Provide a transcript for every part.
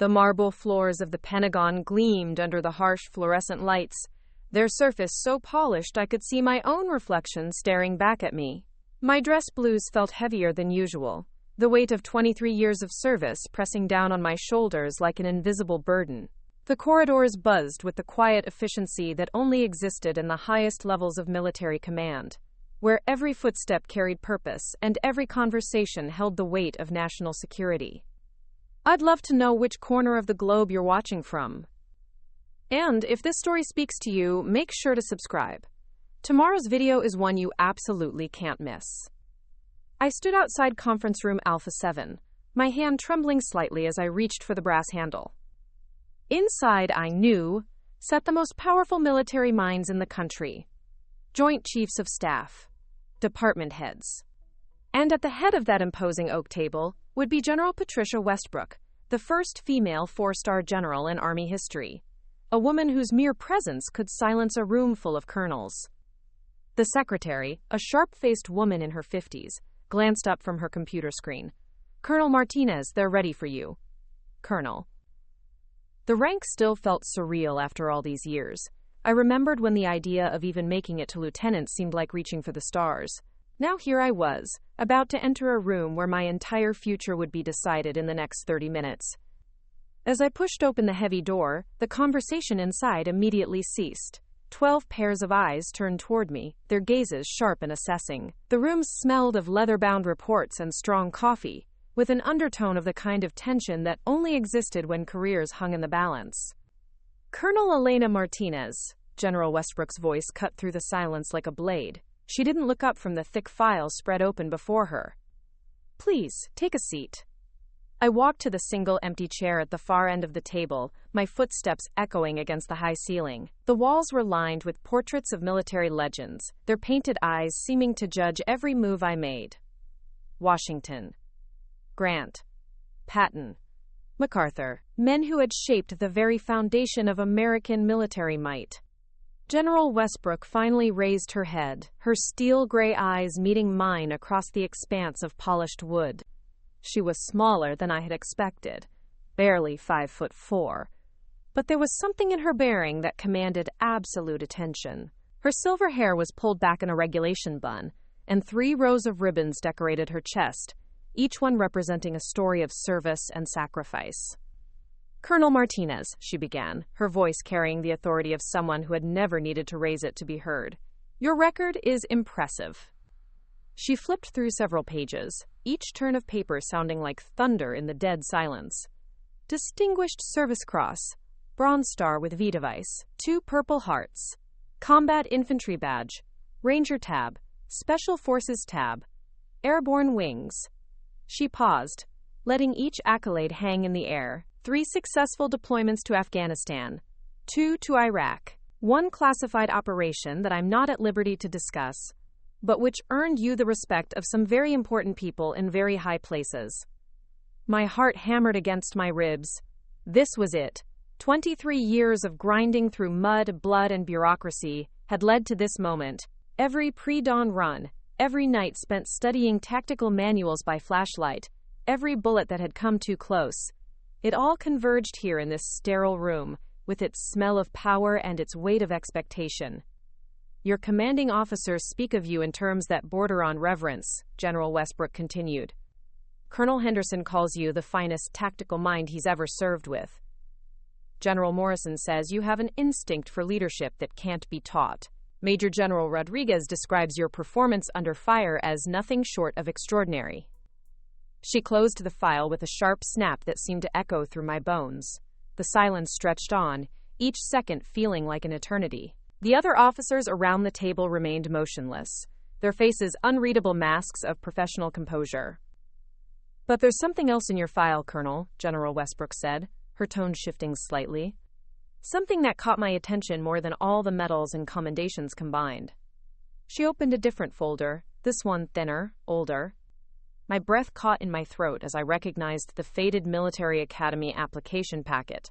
The marble floors of the Pentagon gleamed under the harsh fluorescent lights, their surface so polished I could see my own reflection staring back at me. My dress blues felt heavier than usual, the weight of 23 years of service pressing down on my shoulders like an invisible burden. The corridors buzzed with the quiet efficiency that only existed in the highest levels of military command, where every footstep carried purpose and every conversation held the weight of national security. I'd love to know which corner of the globe you're watching from. And if this story speaks to you, make sure to subscribe. Tomorrow's video is one you absolutely can't miss. I stood outside conference room Alpha 7, my hand trembling slightly as I reached for the brass handle. Inside, I knew, sat the most powerful military minds in the country. Joint Chiefs of Staff, department heads. And at the head of that imposing oak table would be General Patricia Westbrook, the first female 4-star general in Army history, a woman whose mere presence could silence a room full of colonels. The secretary, a sharp-faced woman in her 50s, glanced up from her computer screen. "Colonel Martinez, they're ready for you." "Colonel." The rank still felt surreal after all these years. I remembered when the idea of even making it to lieutenant seemed like reaching for the stars. Now here I was, about to enter a room where my entire future would be decided in the next 30 minutes. As I pushed open the heavy door, the conversation inside immediately ceased. 12 pairs of eyes turned toward me, their gazes sharp and assessing. The room smelled of leather-bound reports and strong coffee, with an undertone of the kind of tension that only existed when careers hung in the balance. "Colonel Elena Martinez," General Westbrook's voice cut through the silence like a blade. She didn't look up from the thick files spread open before her. "Please, take a seat." I walked to the single empty chair at the far end of the table, my footsteps echoing against the high ceiling. The walls were lined with portraits of military legends, their painted eyes seeming to judge every move I made. Washington, Grant, Patton, MacArthur, men who had shaped the very foundation of American military might. General Westbrook finally raised her head, her steel-gray eyes meeting mine across the expanse of polished wood. She was smaller than I had expected, barely 5'4", but there was something in her bearing that commanded absolute attention. Her silver hair was pulled back in a regulation bun, and 3 rows of ribbons decorated her chest, each one representing a story of service and sacrifice. "Colonel Martinez," she began, her voice carrying the authority of someone who had never needed to raise it to be heard. "Your record is impressive." She flipped through several pages, each turn of paper sounding like thunder in the dead silence. Distinguished Service Cross, Bronze Star with V device, 2 Purple Hearts, Combat Infantry Badge, Ranger Tab, Special Forces Tab, Airborne Wings. She paused, letting each accolade hang in the air. 3 successful deployments to Afghanistan, 2 to Iraq, 1 classified operation that I'm not at liberty to discuss, but which earned you the respect of some very important people in very high places. My heart hammered against my ribs. This was it. 23 years of grinding through mud, blood, and bureaucracy had led to this moment. Every pre-dawn run, every night spent studying tactical manuals by flashlight, every bullet that had come too close. It all converged here in this sterile room, with its smell of power and its weight of expectation. "Your commanding officers speak of you in terms that border on reverence," General Westbrook continued. "Colonel Henderson calls you the finest tactical mind he's ever served with. General Morrison says you have an instinct for leadership that can't be taught. Major General Rodriguez describes your performance under fire as nothing short of extraordinary." She closed the file with a sharp snap that seemed to echo through my bones. The silence stretched on, each second feeling like an eternity. The other officers around the table remained motionless, their faces unreadable masks of professional composure. "But there's something else in your file, Colonel," General Westbrook said, her tone shifting slightly. "Something that caught my attention more than all the medals and commendations combined." She opened a different folder, this one thinner, older. My breath caught in my throat as I recognized the faded Military Academy application packet,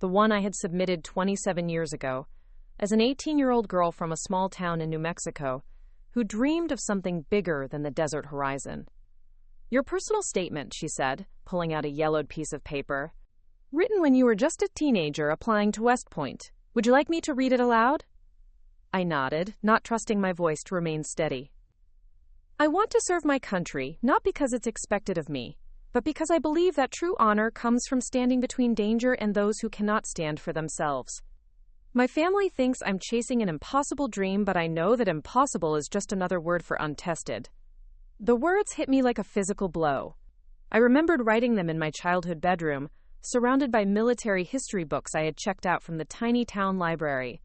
the one I had submitted 27 years ago, as an 18-year-old girl from a small town in New Mexico who dreamed of something bigger than the desert horizon. "Your personal statement," she said, pulling out a yellowed piece of paper. Written when you were just a teenager applying to West Point. Would you like me to read it aloud? I nodded, not trusting my voice to remain steady. I want to serve my country, not because it's expected of me, but because I believe that true honor comes from standing between danger and those who cannot stand for themselves. My family thinks I'm chasing an impossible dream, but I know that impossible is just another word for untested. The words hit me like a physical blow. I remembered writing them in my childhood bedroom, surrounded by military history books I had checked out from the tiny town library.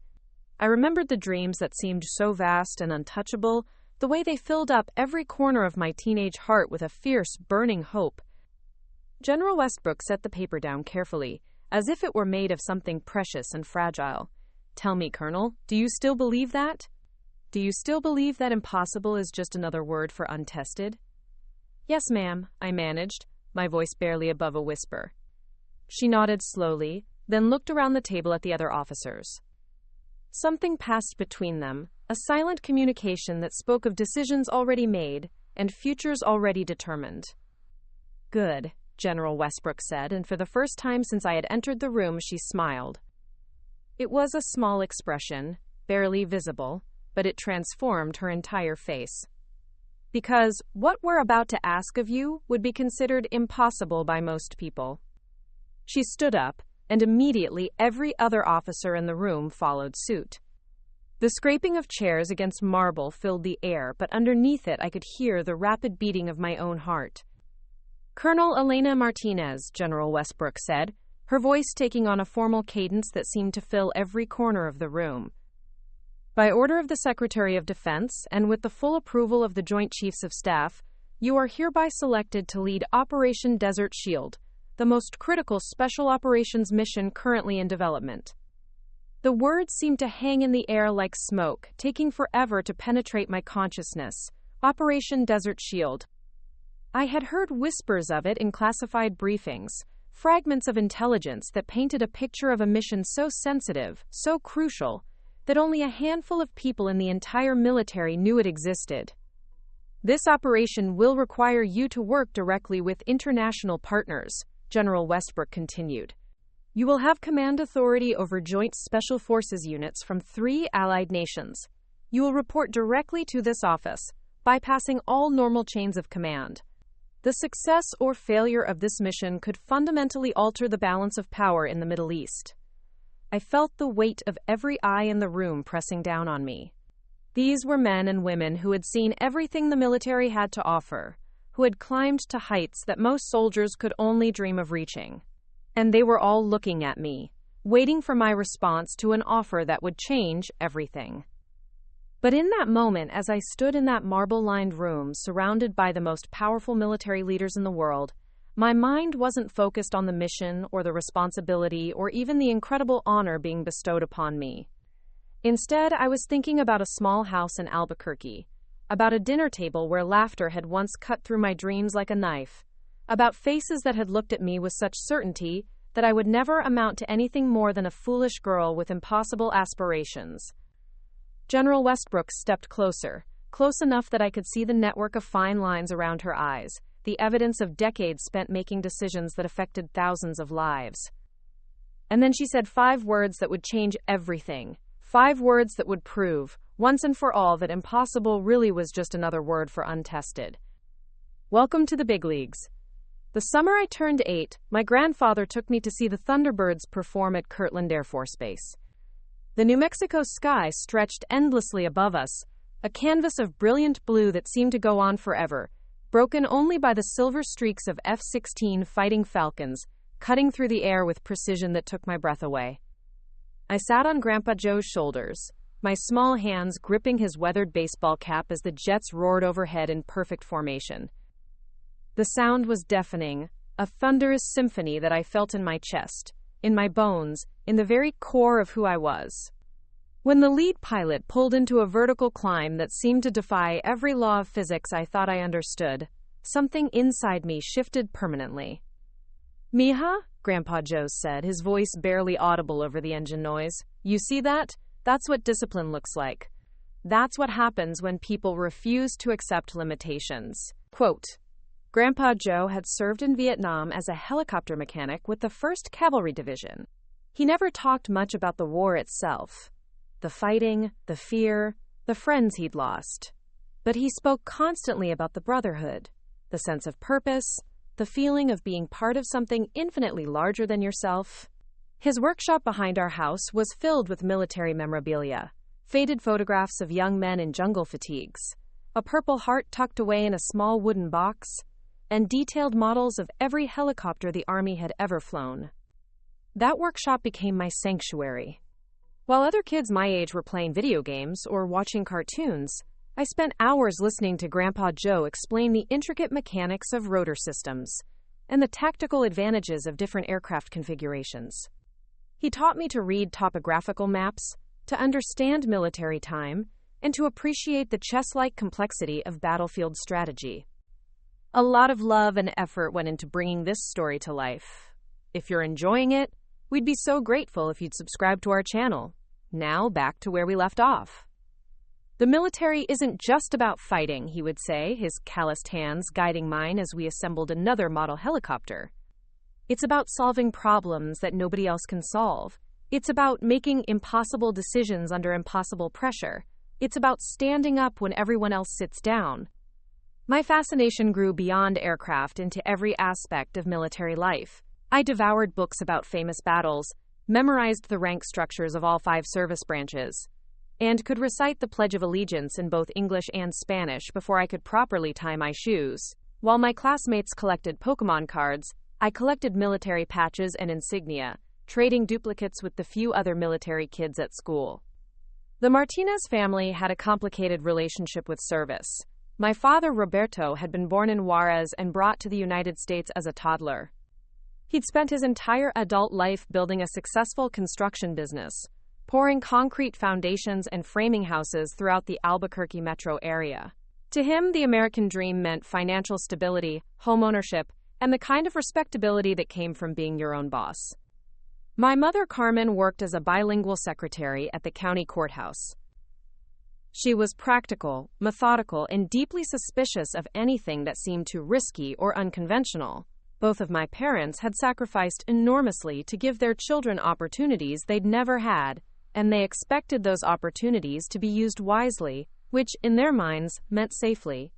I remembered the dreams that seemed so vast and untouchable, the way they filled up every corner of my teenage heart with a fierce, burning hope. General Westbrook set the paper down carefully, as if it were made of something precious and fragile. Tell me, Colonel, do you still believe that? Do you still believe that impossible is just another word for untested? Yes, ma'am, I managed, my voice barely above a whisper. She nodded slowly, then looked around the table at the other officers. Something passed between them, a silent communication that spoke of decisions already made and futures already determined. Good, General Westbrook said, and for the first time since I had entered the room, she smiled. It was a small expression, barely visible, but it transformed her entire face. Because what we're about to ask of you would be considered impossible by most people. She stood up, and immediately every other officer in the room followed suit. The scraping of chairs against marble filled the air, but underneath it I could hear the rapid beating of my own heart. Colonel Elena Martinez, General Westbrook said, her voice taking on a formal cadence that seemed to fill every corner of the room. By order of the Secretary of Defense, and with the full approval of the Joint Chiefs of Staff, you are hereby selected to lead Operation Desert Shield, the most critical special operations mission currently in development. The words seemed to hang in the air like smoke, taking forever to penetrate my consciousness. Operation Desert Shield. I had heard whispers of it in classified briefings, fragments of intelligence that painted a picture of a mission so sensitive, so crucial, that only a handful of people in the entire military knew it existed. This operation will require you to work directly with international partners, General Westbrook continued. You will have command authority over Joint Special Forces units from 3 allied nations. You will report directly to this office, bypassing all normal chains of command. The success or failure of this mission could fundamentally alter the balance of power in the Middle East. I felt the weight of every eye in the room pressing down on me. These were men and women who had seen everything the military had to offer, who had climbed to heights that most soldiers could only dream of reaching. And they were all looking at me, waiting for my response to an offer that would change everything. But in that moment, as I stood in that marble-lined room surrounded by the most powerful military leaders in the world, my mind wasn't focused on the mission or the responsibility or even the incredible honor being bestowed upon me. Instead, I was thinking about a small house in Albuquerque, about a dinner table where laughter had once cut through my dreams like a knife, about faces that had looked at me with such certainty that I would never amount to anything more than a foolish girl with impossible aspirations. General Westbrook stepped closer, close enough that I could see the network of fine lines around her eyes, the evidence of decades spent making decisions that affected thousands of lives. And then she said 5 words that would change everything, 5 words that would prove, once and for all, that impossible really was just another word for untested. Welcome to the big leagues. The summer I turned 8, my grandfather took me to see the Thunderbirds perform at Kirtland Air Force Base. The New Mexico sky stretched endlessly above us, a canvas of brilliant blue that seemed to go on forever, broken only by the silver streaks of F-16 Fighting Falcons, cutting through the air with precision that took my breath away. I sat on Grandpa Joe's shoulders, my small hands gripping his weathered baseball cap as the jets roared overhead in perfect formation. The sound was deafening, a thunderous symphony that I felt in my chest, in my bones, in the very core of who I was. When the lead pilot pulled into a vertical climb that seemed to defy every law of physics I thought I understood, something inside me shifted permanently. "Mija," Grandpa Joe said, his voice barely audible over the engine noise. "You see that? That's what discipline looks like. That's what happens when people refuse to accept limitations." Quote, Grandpa Joe had served in Vietnam as a helicopter mechanic with the 1st Cavalry Division. He never talked much about the war itself, the fighting, the fear, the friends he'd lost. But he spoke constantly about the brotherhood, the sense of purpose, the feeling of being part of something infinitely larger than yourself. His workshop behind our house was filled with military memorabilia, faded photographs of young men in jungle fatigues, a Purple Heart tucked away in a small wooden box, and detailed models of every helicopter the Army had ever flown. That workshop became my sanctuary. While other kids my age were playing video games or watching cartoons, I spent hours listening to Grandpa Joe explain the intricate mechanics of rotor systems and the tactical advantages of different aircraft configurations. He taught me to read topographical maps, to understand military time, and to appreciate the chess-like complexity of battlefield strategy. A lot of love and effort went into bringing this story to life. If you're enjoying it, we'd be so grateful if you'd subscribe to our channel. Now, back to where we left off. The military isn't just about fighting, he would say, his calloused hands guiding mine as we assembled another model helicopter. It's about solving problems that nobody else can solve. It's about making impossible decisions under impossible pressure. It's about standing up when everyone else sits down. My fascination grew beyond aircraft into every aspect of military life. I devoured books about famous battles, memorized the rank structures of all 5 service branches, and could recite the Pledge of Allegiance in both English and Spanish before I could properly tie my shoes. While my classmates collected Pokemon cards, I collected military patches and insignia, trading duplicates with the few other military kids at school. The Martinez family had a complicated relationship with service. My father, Roberto, had been born in Juarez and brought to the United States as a toddler. He'd spent his entire adult life building a successful construction business, pouring concrete foundations and framing houses throughout the Albuquerque metro area. To him, the American dream meant financial stability, homeownership, and the kind of respectability that came from being your own boss. My mother, Carmen, worked as a bilingual secretary at the county courthouse. She was practical, methodical, and deeply suspicious of anything that seemed too risky or unconventional. Both of my parents had sacrificed enormously to give their children opportunities they'd never had, and they expected those opportunities to be used wisely, which, in their minds, meant safely.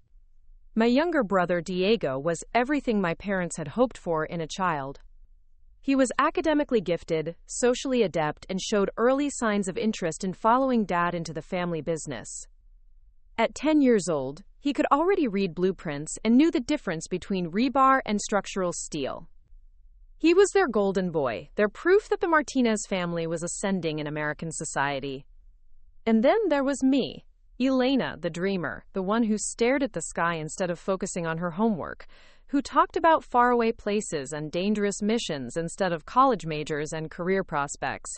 My younger brother, Diego, was everything my parents had hoped for in a child. He was academically gifted, socially adept, and showed early signs of interest in following Dad into the family business. At 10 years old, he could already read blueprints and knew the difference between rebar and structural steel. He was their golden boy, their proof that the Martinez family was ascending in American society. And then there was me, Elena, the dreamer, the one who stared at the sky instead of focusing on her homework, who talked about faraway places and dangerous missions instead of college majors and career prospects.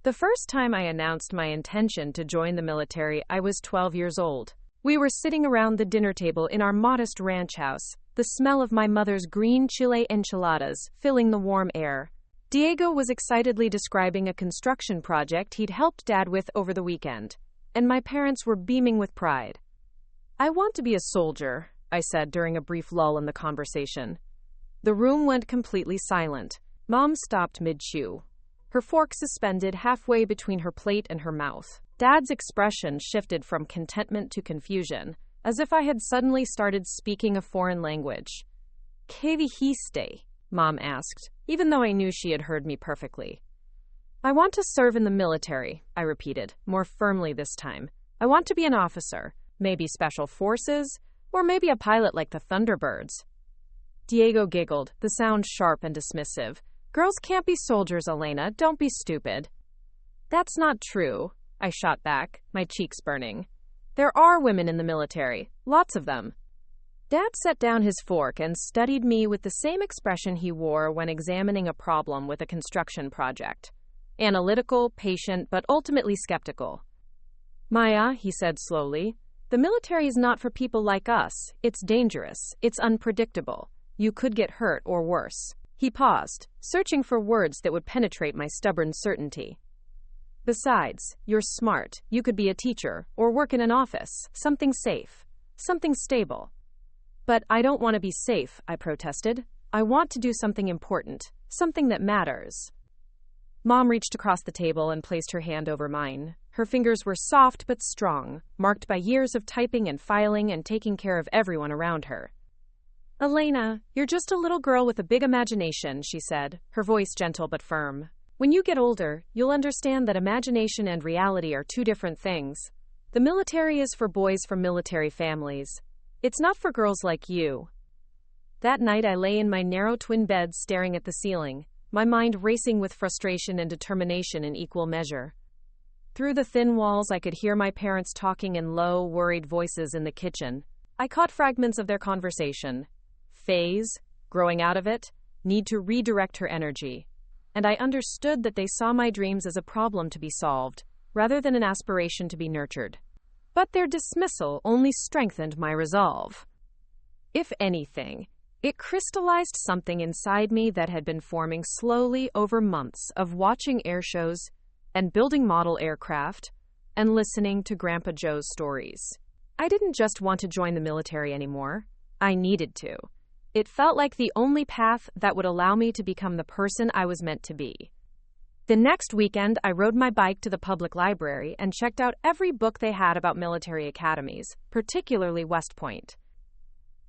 The first time I announced my intention to join the military, I was 12 years old. We were sitting around the dinner table in our modest ranch house, the smell of my mother's green chile enchiladas filling the warm air. Diego was excitedly describing a construction project he'd helped Dad with over the weekend, and my parents were beaming with pride. "I want to be a soldier," I said during a brief lull in the conversation. The room went completely silent. Mom stopped mid-chew, her fork suspended halfway between her plate and her mouth. Dad's expression shifted from contentment to confusion, as if I had suddenly started speaking a foreign language. "¿Qué dijiste?" Mom asked, even though I knew she had heard me perfectly. "I want to serve in the military," I repeated, more firmly this time. "I want to be an officer, maybe special forces, or maybe a pilot like the Thunderbirds." Diego giggled, the sound sharp and dismissive. "Girls can't be soldiers, Elena. Don't be stupid." "That's not true," I shot back, my cheeks burning. "There are women in the military, lots of them." Dad set down his fork and studied me with the same expression he wore when examining a problem with a construction project. Analytical, patient, but ultimately skeptical. "Maya," he said slowly, "the military is not for people like us. It's dangerous. It's unpredictable. You could get hurt or worse." He paused, searching for words that would penetrate my stubborn certainty. "Besides, you're smart. You could be a teacher or work in an office, something safe, something stable." But I don't want to be safe, I protested. I want to do something important, something that matters. Mom reached across the table and placed her hand over mine. Her fingers were soft but strong, marked by years of typing and filing and taking care of everyone around her. Elena, you're just a little girl with a big imagination, she said, her voice gentle but firm. When you get older, you'll understand that imagination and reality are two different things. The military is for boys from military families. It's not for girls like you. That night I lay in my narrow twin bed staring at the ceiling, my mind racing with frustration and determination in equal measure. Through the thin walls I could hear my parents talking in low, worried voices in the kitchen. I caught fragments of their conversation. Phase, growing out of it, need to redirect her energy. And I understood that they saw my dreams as a problem to be solved, rather than an aspiration to be nurtured. But their dismissal only strengthened my resolve. If anything, it crystallized something inside me that had been forming slowly over months of watching air shows and building model aircraft and listening to Grandpa Joe's stories. I didn't just want to join the military anymore. I needed to. It felt like the only path that would allow me to become the person I was meant to be. The next weekend, I rode my bike to the public library and checked out every book they had about military academies, particularly West Point.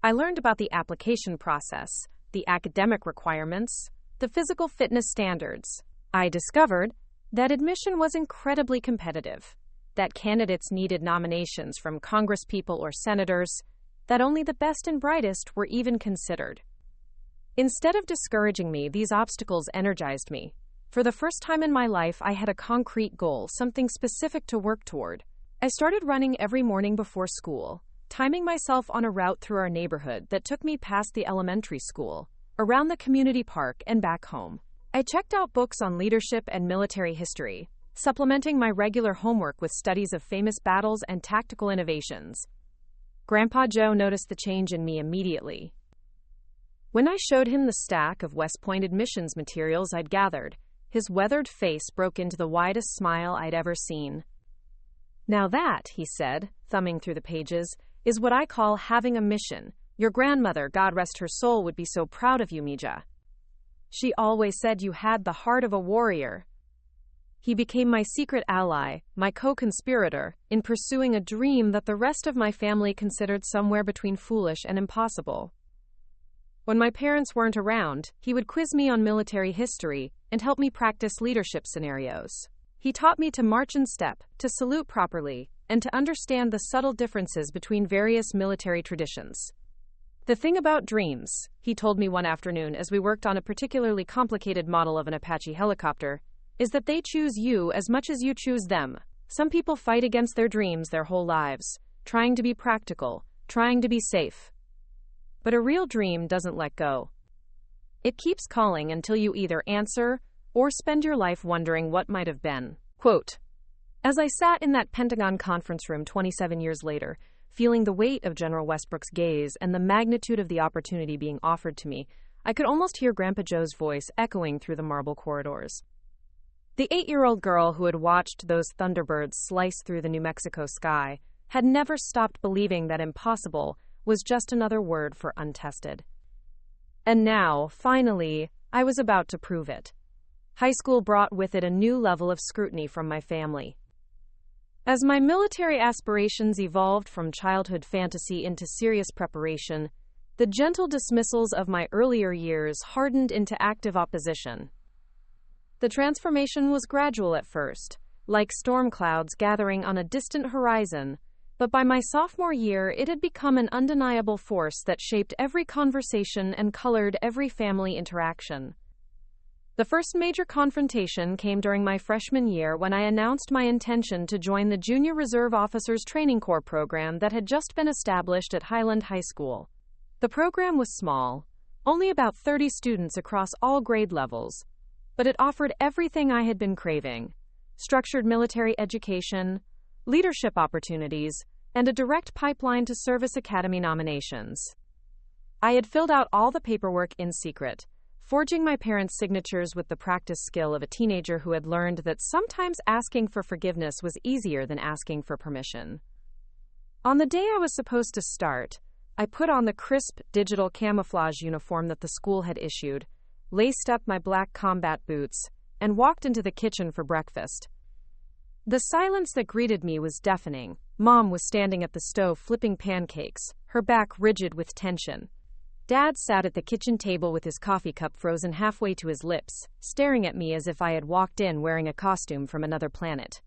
I learned about the application process, the academic requirements, the physical fitness standards. I discovered that admission was incredibly competitive, that candidates needed nominations from congresspeople or senators, that only the best and brightest were even considered. Instead of discouraging me, these obstacles energized me. For the first time in my life, I had a concrete goal, something specific to work toward. I started running every morning before school, timing myself on a route through our neighborhood that took me past the elementary school, around the community park, and back home. I checked out books on leadership and military history, supplementing my regular homework with studies of famous battles and tactical innovations. Grandpa Joe noticed the change in me immediately. When I showed him the stack of West Point admissions materials I'd gathered, his weathered face broke into the widest smile I'd ever seen. Now that, he said, thumbing through the pages, is what I call having a mission. Your grandmother, God rest her soul, would be so proud of you, Mija. She always said you had the heart of a warrior. He became my secret ally, my co-conspirator, in pursuing a dream that the rest of my family considered somewhere between foolish and impossible. When my parents weren't around, he would quiz me on military history and help me practice leadership scenarios. He taught me to march in step, to salute properly, and to understand the subtle differences between various military traditions. The thing about dreams, he told me one afternoon as we worked on a particularly complicated model of an Apache helicopter, is that they choose you as much as you choose them. Some people fight against their dreams their whole lives, trying to be practical, trying to be safe. But a real dream doesn't let go. It keeps calling until you either answer or spend your life wondering what might have been. Quote, as I sat in that Pentagon conference room 27 years later, feeling the weight of General Westbrook's gaze and the magnitude of the opportunity being offered to me, I could almost hear Grandpa Joe's voice echoing through the marble corridors. The 8-year-old girl who had watched those Thunderbirds slice through the New Mexico sky had never stopped believing that impossible was just another word for untested. And now, finally, I was about to prove it. High school brought with it a new level of scrutiny from my family. As my military aspirations evolved from childhood fantasy into serious preparation, the gentle dismissals of my earlier years hardened into active opposition. The transformation was gradual at first, like storm clouds gathering on a distant horizon, but by my sophomore year it had become an undeniable force that shaped every conversation and colored every family interaction. The first major confrontation came during my freshman year when I announced my intention to join the Junior Reserve Officers Training Corps program that had just been established at Highland High School. The program was small, only about 30 students across all grade levels, but it offered everything I had been craving: structured military education, leadership opportunities, and a direct pipeline to service academy nominations. I had filled out all the paperwork in secret, forging my parents' signatures with the practice skill of a teenager who had learned that sometimes asking for forgiveness was easier than asking for permission. On the day I was supposed to start, I put on the crisp, digital camouflage uniform that the school had issued, laced up my black combat boots, and walked into the kitchen for breakfast. The silence that greeted me was deafening. Mom was standing at the stove flipping pancakes, her back rigid with tension. Dad sat at the kitchen table with his coffee cup frozen halfway to his lips, staring at me as if I had walked in wearing a costume from another planet.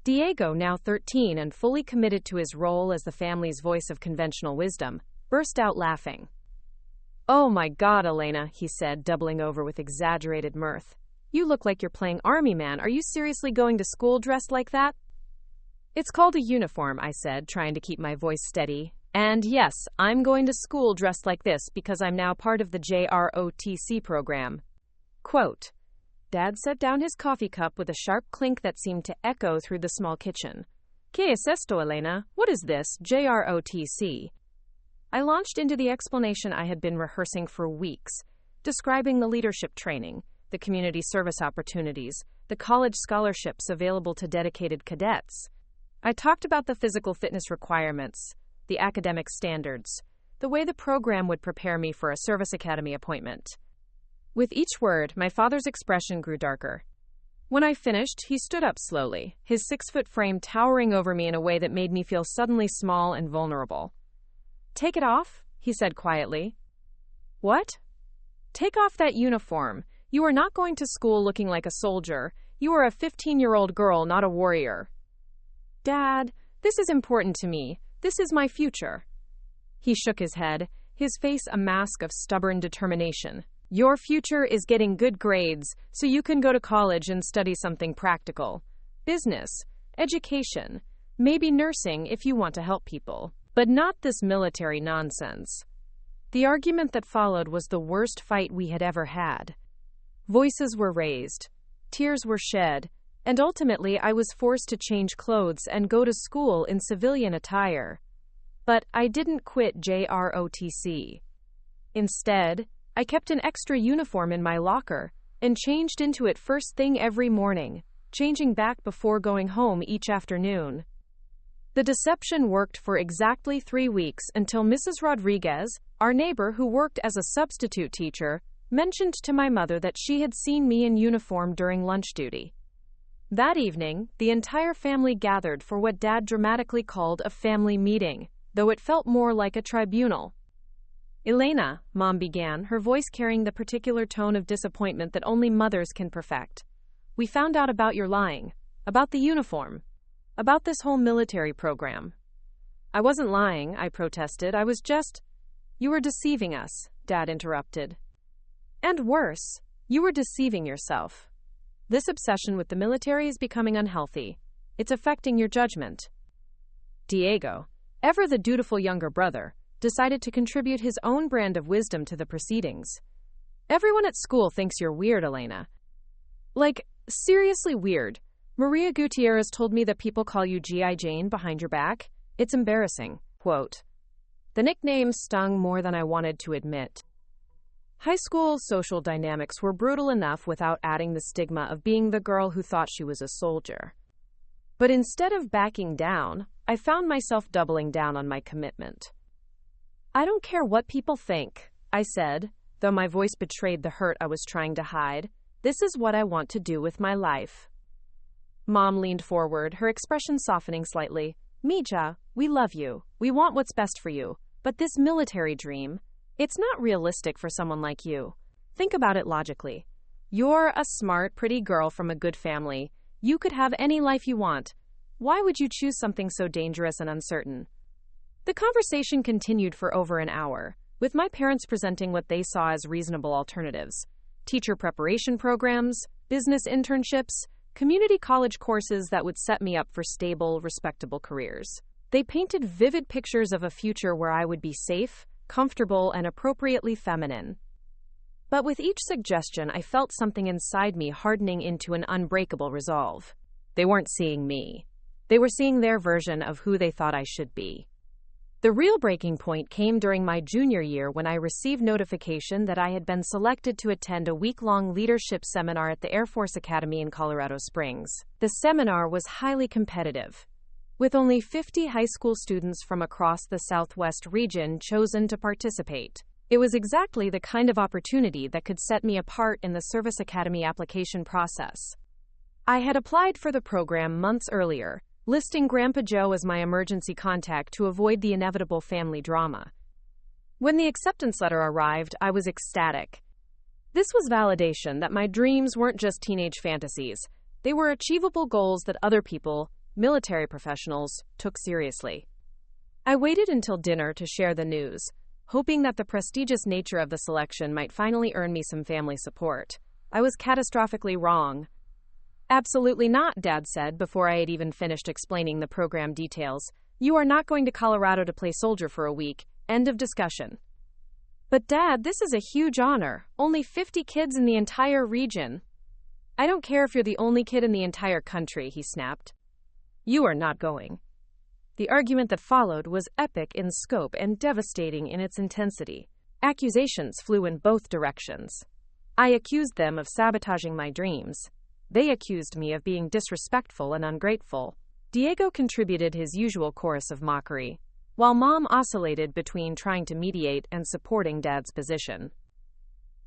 Diego, now 13 and fully committed to his role as the family's voice of conventional wisdom, burst out laughing. "Oh my God, Elena," he said, doubling over with exaggerated mirth. "You look like you're playing army man. Are you seriously going to school dressed like that?" "It's called a uniform," I said, trying to keep my voice steady. "And yes, I'm going to school dressed like this because I'm now part of the JROTC program." Quote. Dad set down his coffee cup with a sharp clink that seemed to echo through the small kitchen. "¿Qué es esto, Elena? What is this, JROTC?" I launched into the explanation I had been rehearsing for weeks, describing the leadership training, the community service opportunities, the college scholarships available to dedicated cadets. I talked about the physical fitness requirements, the academic standards, the way the program would prepare me for a service academy appointment. With each word, my father's expression grew darker. When I finished, he stood up slowly, his 6-foot frame towering over me in a way that made me feel suddenly small and vulnerable. "Take it off," he said quietly. "What?" "Take off that uniform. You are not going to school looking like a soldier. You are a 15-year-old girl, not a warrior." "Dad, this is important to me. This is my future." He shook his head, his face a mask of stubborn determination. "Your future is getting good grades so you can go to college and study something practical. Business, education, maybe nursing if you want to help people. But not this military nonsense." The argument that followed was the worst fight we had ever had. Voices were raised, tears were shed, and ultimately I was forced to change clothes and go to school in civilian attire. But I didn't quit JROTC. Instead, I kept an extra uniform in my locker and changed into it first thing every morning, changing back before going home each afternoon. The deception worked for exactly 3 weeks until Mrs. Rodriguez, our neighbor who worked as a substitute teacher, mentioned to my mother that she had seen me in uniform during lunch duty. That evening, the entire family gathered for what Dad dramatically called a family meeting, though it felt more like a tribunal. "Elena," Mom began, her voice carrying the particular tone of disappointment that only mothers can perfect. "We found out about your lying, about the uniform, about this whole military program." "I wasn't lying," I protested. "I was just—" "You were deceiving us," Dad interrupted. "And worse, you were deceiving yourself. This obsession with the military is becoming unhealthy. It's affecting your judgment." Diego, ever the dutiful younger brother, decided to contribute his own brand of wisdom to the proceedings. "Everyone at school thinks you're weird, Elena. Like, seriously weird. Maria Gutierrez told me that people call you G.I. Jane behind your back. It's embarrassing." Quote. The nickname stung more than I wanted to admit. High school social dynamics were brutal enough without adding the stigma of being the girl who thought she was a soldier. But instead of backing down, I found myself doubling down on my commitment. "I don't care what people think," I said, though my voice betrayed the hurt I was trying to hide. "This is what I want to do with my life." Mom leaned forward, her expression softening slightly. "Mija, we love you. We want what's best for you. But this military dream, it's not realistic for someone like you. Think about it logically. You're a smart, pretty girl from a good family. You could have any life you want. Why would you choose something so dangerous and uncertain?" The conversation continued for over an hour, with my parents presenting what they saw as reasonable alternatives: teacher preparation programs, business internships, community college courses that would set me up for stable, respectable careers. They painted vivid pictures of a future where I would be safe, comfortable, and appropriately feminine. But with each suggestion, I felt something inside me hardening into an unbreakable resolve. They weren't seeing me. They were seeing their version of who they thought I should be. The real breaking point came during my junior year when I received notification that I had been selected to attend a week-long leadership seminar at the Air Force Academy in Colorado Springs. The seminar was highly competitive. with only 50 high school students from across the Southwest region chosen to participate. It was exactly the kind of opportunity that could set me apart in the Service Academy application process. I had applied for the program months earlier, listing Grandpa Joe as my emergency contact to avoid the inevitable family drama. When the acceptance letter arrived, I was ecstatic. This was validation that my dreams weren't just teenage fantasies. They were achievable goals that other people, military professionals, took seriously. I waited until dinner to share the news, hoping that the prestigious nature of the selection might finally earn me some family support. I was catastrophically wrong. "Absolutely not," Dad said before I had even finished explaining the program details. "You are not going to Colorado to play soldier for a week. End of discussion." "But Dad, this is a huge honor. Only 50 kids in the entire region." "I don't care if you're the only kid in the entire country," he snapped. "You are not going." The argument that followed was epic in scope and devastating in its intensity. Accusations flew in both directions. I accused them of sabotaging my dreams. They accused me of being disrespectful and ungrateful. Diego contributed his usual chorus of mockery, while Mom oscillated between trying to mediate and supporting Dad's position.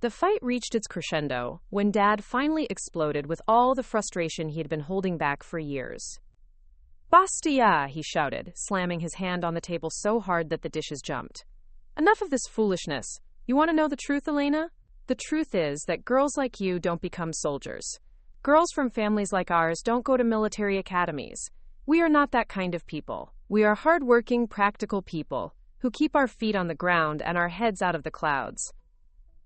The fight reached its crescendo when Dad finally exploded with all the frustration he had been holding back for years. "Basta ya," he shouted, slamming his hand on the table so hard that the dishes jumped. "Enough of this foolishness. You want to know the truth, Elena? The truth is that girls like you don't become soldiers. Girls from families like ours don't go to military academies. We are not that kind of people. We are hardworking, practical people who keep our feet on the ground and our heads out of the clouds."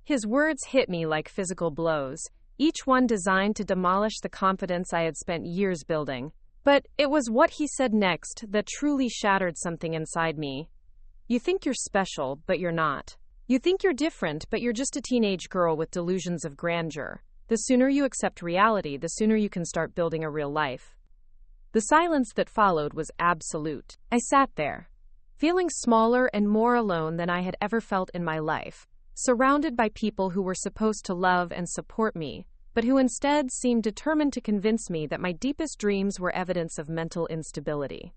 His words hit me like physical blows, each one designed to demolish the confidence I had spent years building. But it was what he said next that truly shattered something inside me. "You think you're special, but you're not. You think you're different, but you're just a teenage girl with delusions of grandeur. The sooner you accept reality, the sooner you can start building a real life." The silence that followed was absolute. I sat there, feeling smaller and more alone than I had ever felt in my life, surrounded by people who were supposed to love and support me, but who instead seemed determined to convince me that my deepest dreams were evidence of mental instability.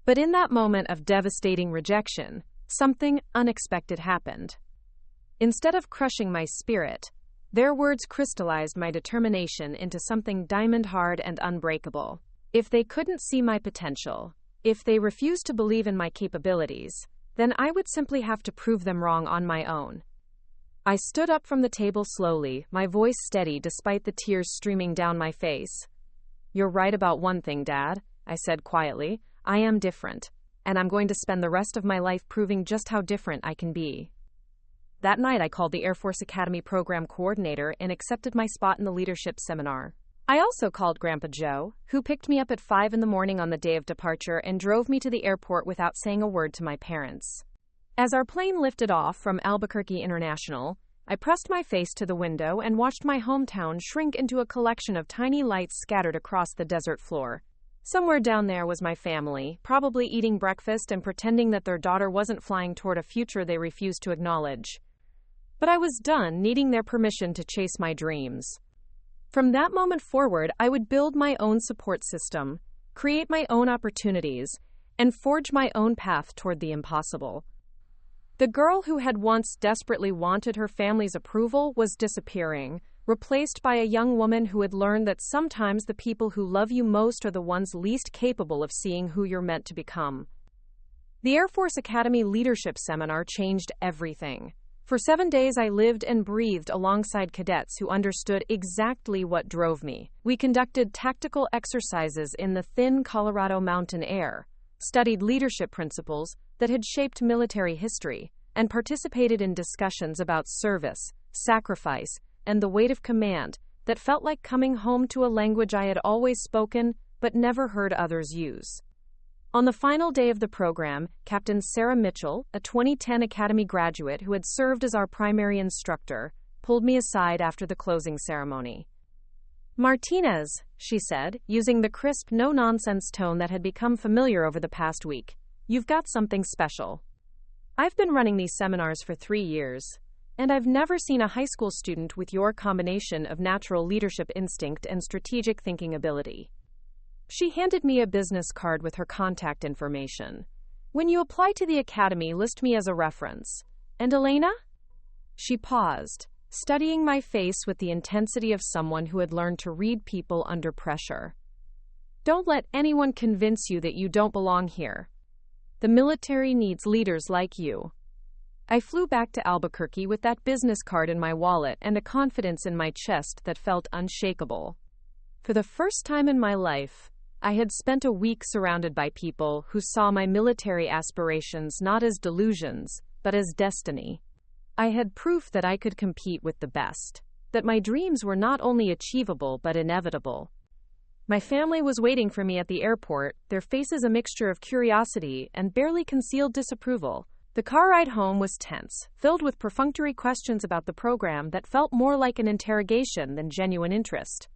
But in that moment of devastating rejection, something unexpected happened. Instead of crushing my spirit, their words crystallized my determination into something diamond-hard and unbreakable. If they couldn't see my potential, if they refused to believe in my capabilities, then I would simply have to prove them wrong on my own. I stood up from the table slowly, my voice steady despite the tears streaming down my face. "You're right about one thing, Dad," I said quietly. "I am different, and I'm going to spend the rest of my life proving just how different I can be." That night, I called the Air Force Academy program coordinator and accepted my spot in the leadership seminar. I also called Grandpa Joe, who picked me up at 5 in the morning on the day of departure and drove me to the airport without saying a word to my parents. As our plane lifted off from Albuquerque International, I pressed my face to the window and watched my hometown shrink into a collection of tiny lights scattered across the desert floor. Somewhere down there was my family, probably eating breakfast and pretending that their daughter wasn't flying toward a future they refused to acknowledge. But I was done needing their permission to chase my dreams. From that moment forward, I would build my own support system, create my own opportunities, and forge my own path toward the impossible. The girl who had once desperately wanted her family's approval was disappearing, replaced by a young woman who had learned that sometimes the people who love you most are the ones least capable of seeing who you're meant to become. The Air Force Academy Leadership Seminar changed everything. For 7 days, I lived and breathed alongside cadets who understood exactly what drove me. We conducted tactical exercises in the thin Colorado mountain air, studied leadership principles that had shaped military history, and participated in discussions about service, sacrifice, and the weight of command that felt like coming home to a language I had always spoken but never heard others use. On the final day of the program, Captain Sarah Mitchell, a 2010 Academy graduate who had served as our primary instructor, pulled me aside after the closing ceremony. "Martinez," she said, using the crisp, no-nonsense tone that had become familiar over the past week, "you've got something special. I've been running these seminars for 3 years, and I've never seen a high school student with your combination of natural leadership instinct and strategic thinking ability. She handed me a business card with her contact information. When you apply to the academy, list me as a reference. And Elena? She paused, studying my face with the intensity of someone who had learned to read people under pressure. Don't let anyone convince you that you don't belong here. The military needs leaders like you. I flew back to Albuquerque with that business card in my wallet and a confidence in my chest that felt unshakable. For the first time in my life, I had spent a week surrounded by people who saw my military aspirations not as delusions, but as destiny. I had proof that I could compete with the best, that my dreams were not only achievable but inevitable. My family was waiting for me at the airport, their faces a mixture of curiosity and barely concealed disapproval. The car ride home was tense, filled with perfunctory questions about the program that felt more like an interrogation than genuine interest.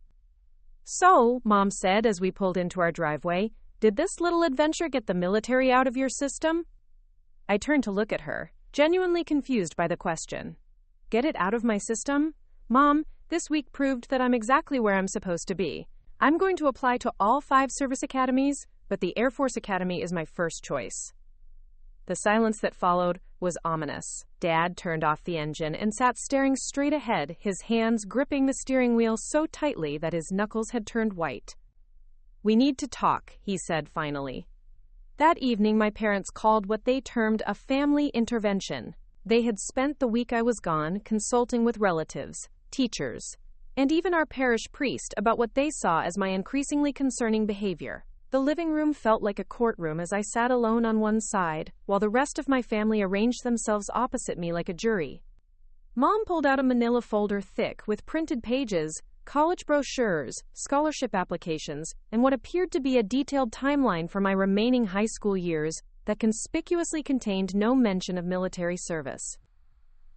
So, Mom said as we pulled into our driveway, did this little adventure get the military out of your system? I turned to look at her, genuinely confused by the question. Get it out of my system? Mom, this week proved that I'm exactly where I'm supposed to be. I'm going to apply to all 5 service academies, but the Air Force Academy is my first choice. The silence that followed was ominous. Dad turned off the engine and sat staring straight ahead, his hands gripping the steering wheel so tightly that his knuckles had turned white. We need to talk, he said finally. That evening, my parents called what they termed a family intervention. They had spent the week I was gone consulting with relatives, teachers, and even our parish priest about what they saw as my increasingly concerning behavior. The living room felt like a courtroom as I sat alone on one side, while the rest of my family arranged themselves opposite me like a jury. Mom pulled out a manila folder thick with printed pages, college brochures, scholarship applications, and what appeared to be a detailed timeline for my remaining high school years that conspicuously contained no mention of military service.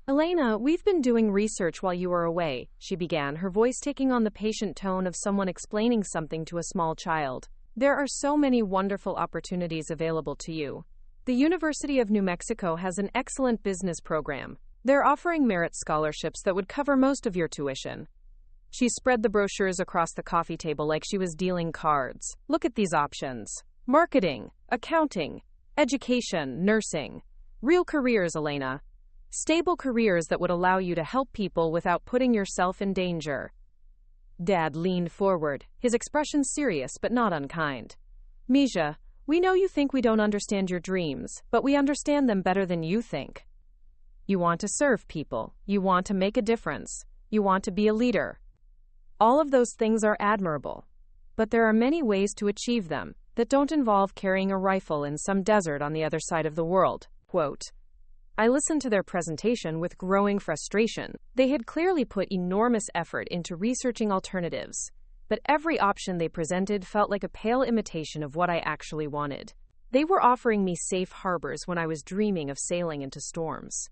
Elena, we've been doing research while you were away, she began, her voice taking on the patient tone of someone explaining something to a small child. There are so many wonderful opportunities available to you. The University of New Mexico has an excellent business program. They're offering merit scholarships that would cover most of your tuition. She spread the brochures across the coffee table like she was dealing cards. Look at these options. Marketing, accounting, education, nursing. Real careers, Elena. Stable careers that would allow you to help people without putting yourself in danger. Dad leaned forward, his expression serious but not unkind. Misha, we know you think we don't understand your dreams, but we understand them better than you think. You want to serve people. You want to make a difference. You want to be a leader. All of those things are admirable. But there are many ways to achieve them that don't involve carrying a rifle in some desert on the other side of the world. Quote, I listened to their presentation with growing frustration. They had clearly put enormous effort into researching alternatives, but every option they presented felt like a pale imitation of what I actually wanted. They were offering me safe harbors when I was dreaming of sailing into storms.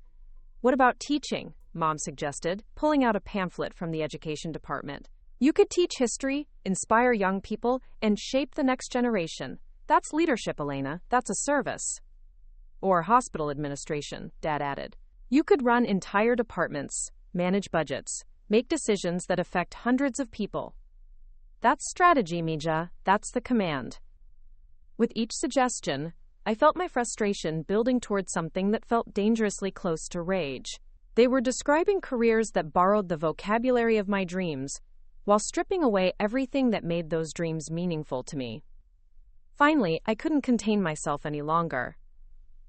What about teaching? Mom suggested, pulling out a pamphlet from the education department. You could teach history, inspire young people, and shape the next generation. That's leadership, Elena. That's a service. Or hospital administration, Dad added. You could run entire departments, manage budgets, make decisions that affect hundreds of people. That's strategy, Mija. That's the command. With each suggestion, I felt my frustration building toward something that felt dangerously close to rage. They were describing careers that borrowed the vocabulary of my dreams, while stripping away everything that made those dreams meaningful to me. Finally, I couldn't contain myself any longer.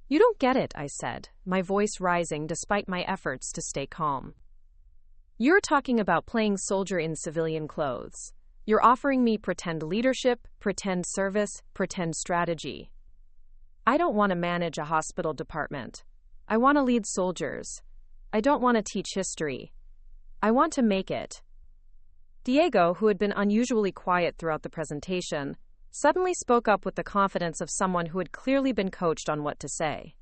You don't get it, I said, my voice rising despite my efforts to stay calm. You're talking about playing soldier in civilian clothes. You're offering me pretend leadership, pretend service, pretend strategy. I don't want to manage a hospital department. I want to lead soldiers. I don't want to teach history. I want to make it. Diego, who had been unusually quiet throughout the presentation, suddenly spoke up with the confidence of someone who had clearly been coached on what to say.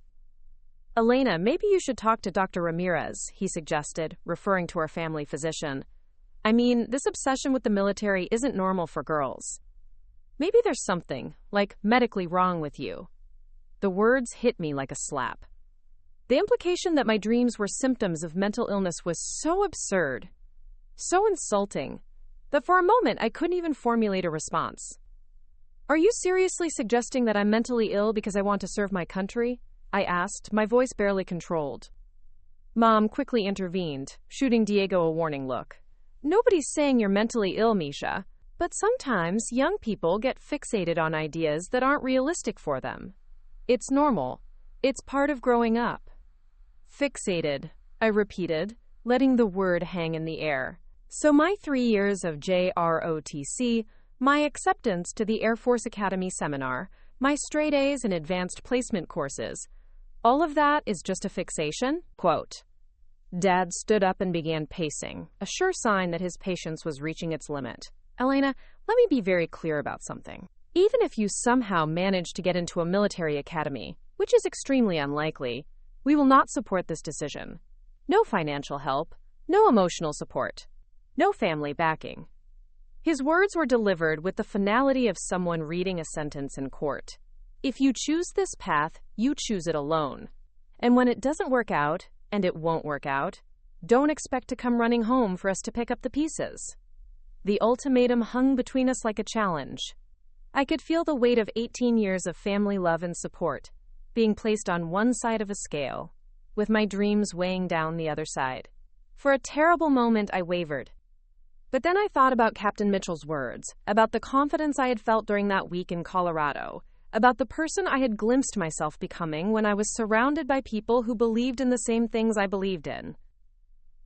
Elena, maybe you should talk to Dr. Ramirez, he suggested, referring to our family physician. I mean, this obsession with the military isn't normal for girls. Maybe there's something, like, medically wrong with you. The words hit me like a slap. The implication that my dreams were symptoms of mental illness was so absurd, so insulting, that for a moment I couldn't even formulate a response. Are you seriously suggesting that I'm mentally ill because I want to serve my country? I asked, my voice barely controlled. Mom quickly intervened, shooting Diego a warning look. Nobody's saying you're mentally ill, Misha, but sometimes young people get fixated on ideas that aren't realistic for them. It's normal. It's part of growing up. Fixated, I repeated, letting the word hang in the air. So my 3 years of JROTC, my acceptance to the Air Force Academy seminar, my straight A's and advanced placement courses, all of that is just a fixation? Quote. Dad stood up and began pacing, a sure sign that his patience was reaching its limit. Elena, let me be very clear about something. Even if you somehow manage to get into a military academy, which is extremely unlikely, we will not support this decision. No financial help, no emotional support, no family backing. His words were delivered with the finality of someone reading a sentence in court. If you choose this path, you choose it alone. And when it doesn't work out, and it won't work out, don't expect to come running home for us to pick up the pieces. The ultimatum hung between us like a challenge. I could feel the weight of 18 years of family love and support being placed on one side of a scale, with my dreams weighing down the other side. For a terrible moment, I wavered. But then I thought about Captain Mitchell's words, about the confidence I had felt during that week in Colorado, about the person I had glimpsed myself becoming when I was surrounded by people who believed in the same things I believed in.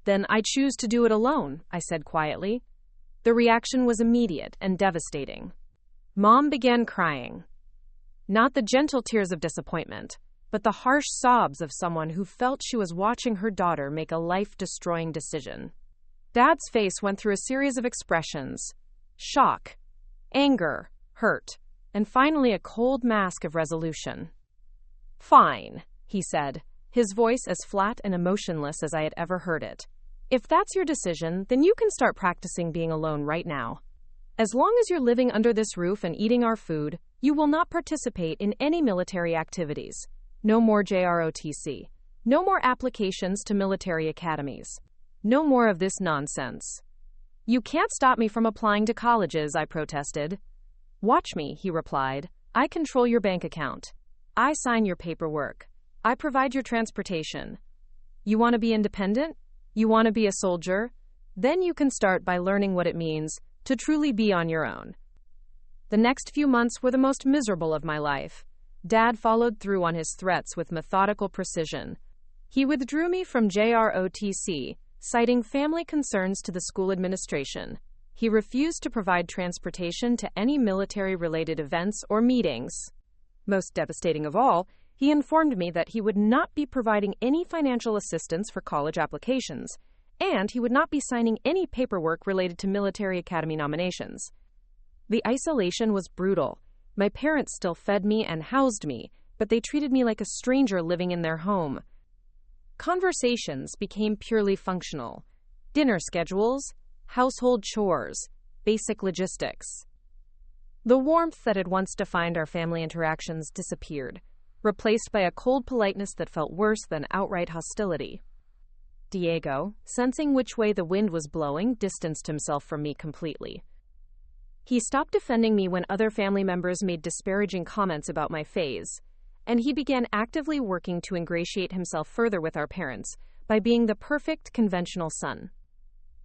Then I choose to do it alone, I said quietly. The reaction was immediate and devastating. Mom began crying. Not the gentle tears of disappointment, but the harsh sobs of someone who felt she was watching her daughter make a life-destroying decision. Dad's face went through a series of expressions: shock, anger, hurt, and finally a cold mask of resolution. Fine, he said, his voice as flat and emotionless as I had ever heard it. If that's your decision, then you can start practicing being alone right now. As long as you're living under this roof and eating our food, you will not participate in any military activities. No more JROTC. No more applications to military academies. No more of this nonsense. You can't stop me from applying to colleges, I protested. Watch me, he replied. I control your bank account. I sign your paperwork. I provide your transportation. You want to be independent? You want to be a soldier? Then you can start by learning what it means to truly be on your own. The next few months were the most miserable of my life. Dad followed through on his threats with methodical precision. He withdrew me from JROTC, citing family concerns to the school administration. He refused to provide transportation to any military-related events or meetings. Most devastating of all, he informed me that he would not be providing any financial assistance for college applications, and he would not be signing any paperwork related to military academy nominations. The isolation was brutal. My parents still fed me and housed me, but they treated me like a stranger living in their home. Conversations became purely functional. Dinner schedules, household chores, basic logistics. The warmth that had once defined our family interactions disappeared, replaced by a cold politeness that felt worse than outright hostility. Diego, sensing which way the wind was blowing, distanced himself from me completely. He stopped defending me when other family members made disparaging comments about my phase, and he began actively working to ingratiate himself further with our parents by being the perfect conventional son.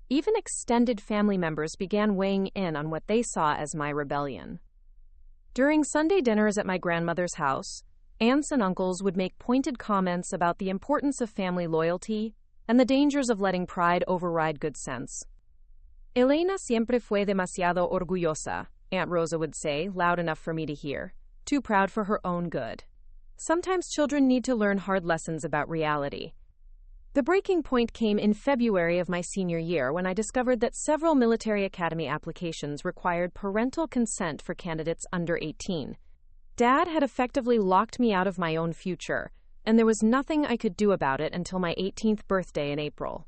Even extended family members began weighing in on what they saw as my rebellion. During Sunday dinners at my grandmother's house, aunts and uncles would make pointed comments about the importance of family loyalty and the dangers of letting pride override good sense. Elena siempre fue demasiado orgullosa, Aunt Rosa would say, loud enough for me to hear, too proud for her own good. Sometimes children need to learn hard lessons about reality. The breaking point came in February of my senior year when I discovered that several military academy applications required parental consent for candidates under 18. Dad had effectively locked me out of my own future, and there was nothing I could do about it until my 18th birthday in April.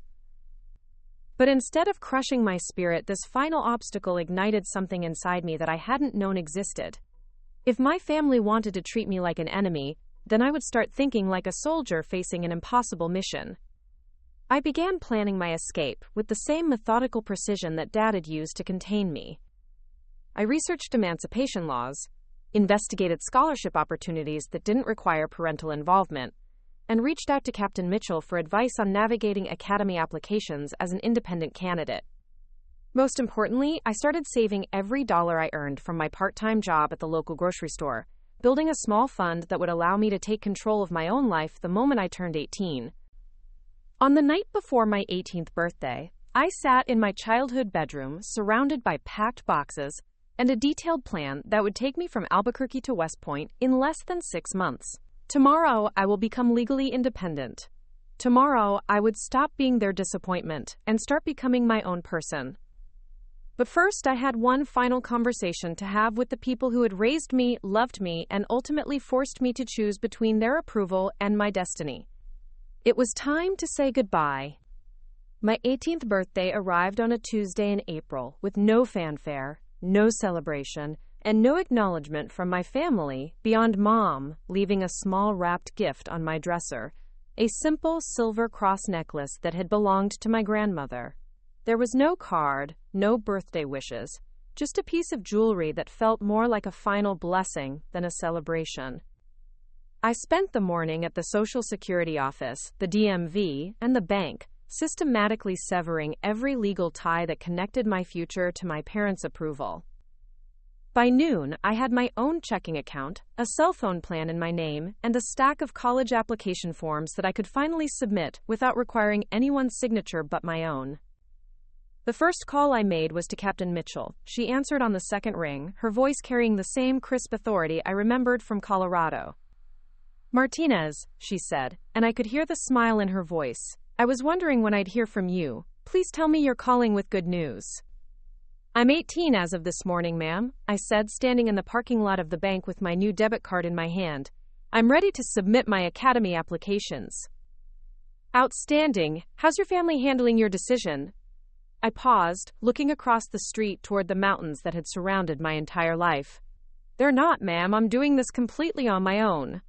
But instead of crushing my spirit, this final obstacle ignited something inside me that I hadn't known existed. If my family wanted to treat me like an enemy, then I would start thinking like a soldier facing an impossible mission. I began planning my escape with the same methodical precision that Dad had used to contain me. I researched emancipation laws, investigated scholarship opportunities that didn't require parental involvement, and reached out to Captain Mitchell for advice on navigating academy applications as an independent candidate. Most importantly, I started saving every dollar I earned from my part-time job at the local grocery store, building a small fund that would allow me to take control of my own life the moment I turned 18. On the night before my 18th birthday, I sat in my childhood bedroom surrounded by packed boxes and a detailed plan that would take me from Albuquerque to West Point in less than 6 months. Tomorrow, I will become legally independent. Tomorrow, I would stop being their disappointment and start becoming my own person. But first, I had one final conversation to have with the people who had raised me, loved me, and ultimately forced me to choose between their approval and my destiny. It was time to say goodbye. My 18th birthday arrived on a Tuesday in April with no fanfare, no celebration, and no acknowledgement from my family beyond Mom leaving a small wrapped gift on my dresser, a simple silver cross necklace that had belonged to my grandmother. There was no card, no birthday wishes, just a piece of jewelry that felt more like a final blessing than a celebration. I spent the morning at the Social Security office, the DMV, and the bank, systematically severing every legal tie that connected my future to my parents' approval. By noon, I had my own checking account, a cell phone plan in my name, and a stack of college application forms that I could finally submit without requiring anyone's signature but my own. The first call I made was to Captain Mitchell. She answered on the second ring, her voice carrying the same crisp authority I remembered from Colorado. "Martinez," she said, and I could hear the smile in her voice. "I was wondering when I'd hear from you. Please tell me you're calling with good news." "I'm 18 as of this morning, ma'am," I said, standing in the parking lot of the bank with my new debit card in my hand. "I'm ready to submit my academy applications." "Outstanding. How's your family handling your decision?" I paused, looking across the street toward the mountains that had surrounded my entire life. "They're not, ma'am. I'm doing this completely on my own."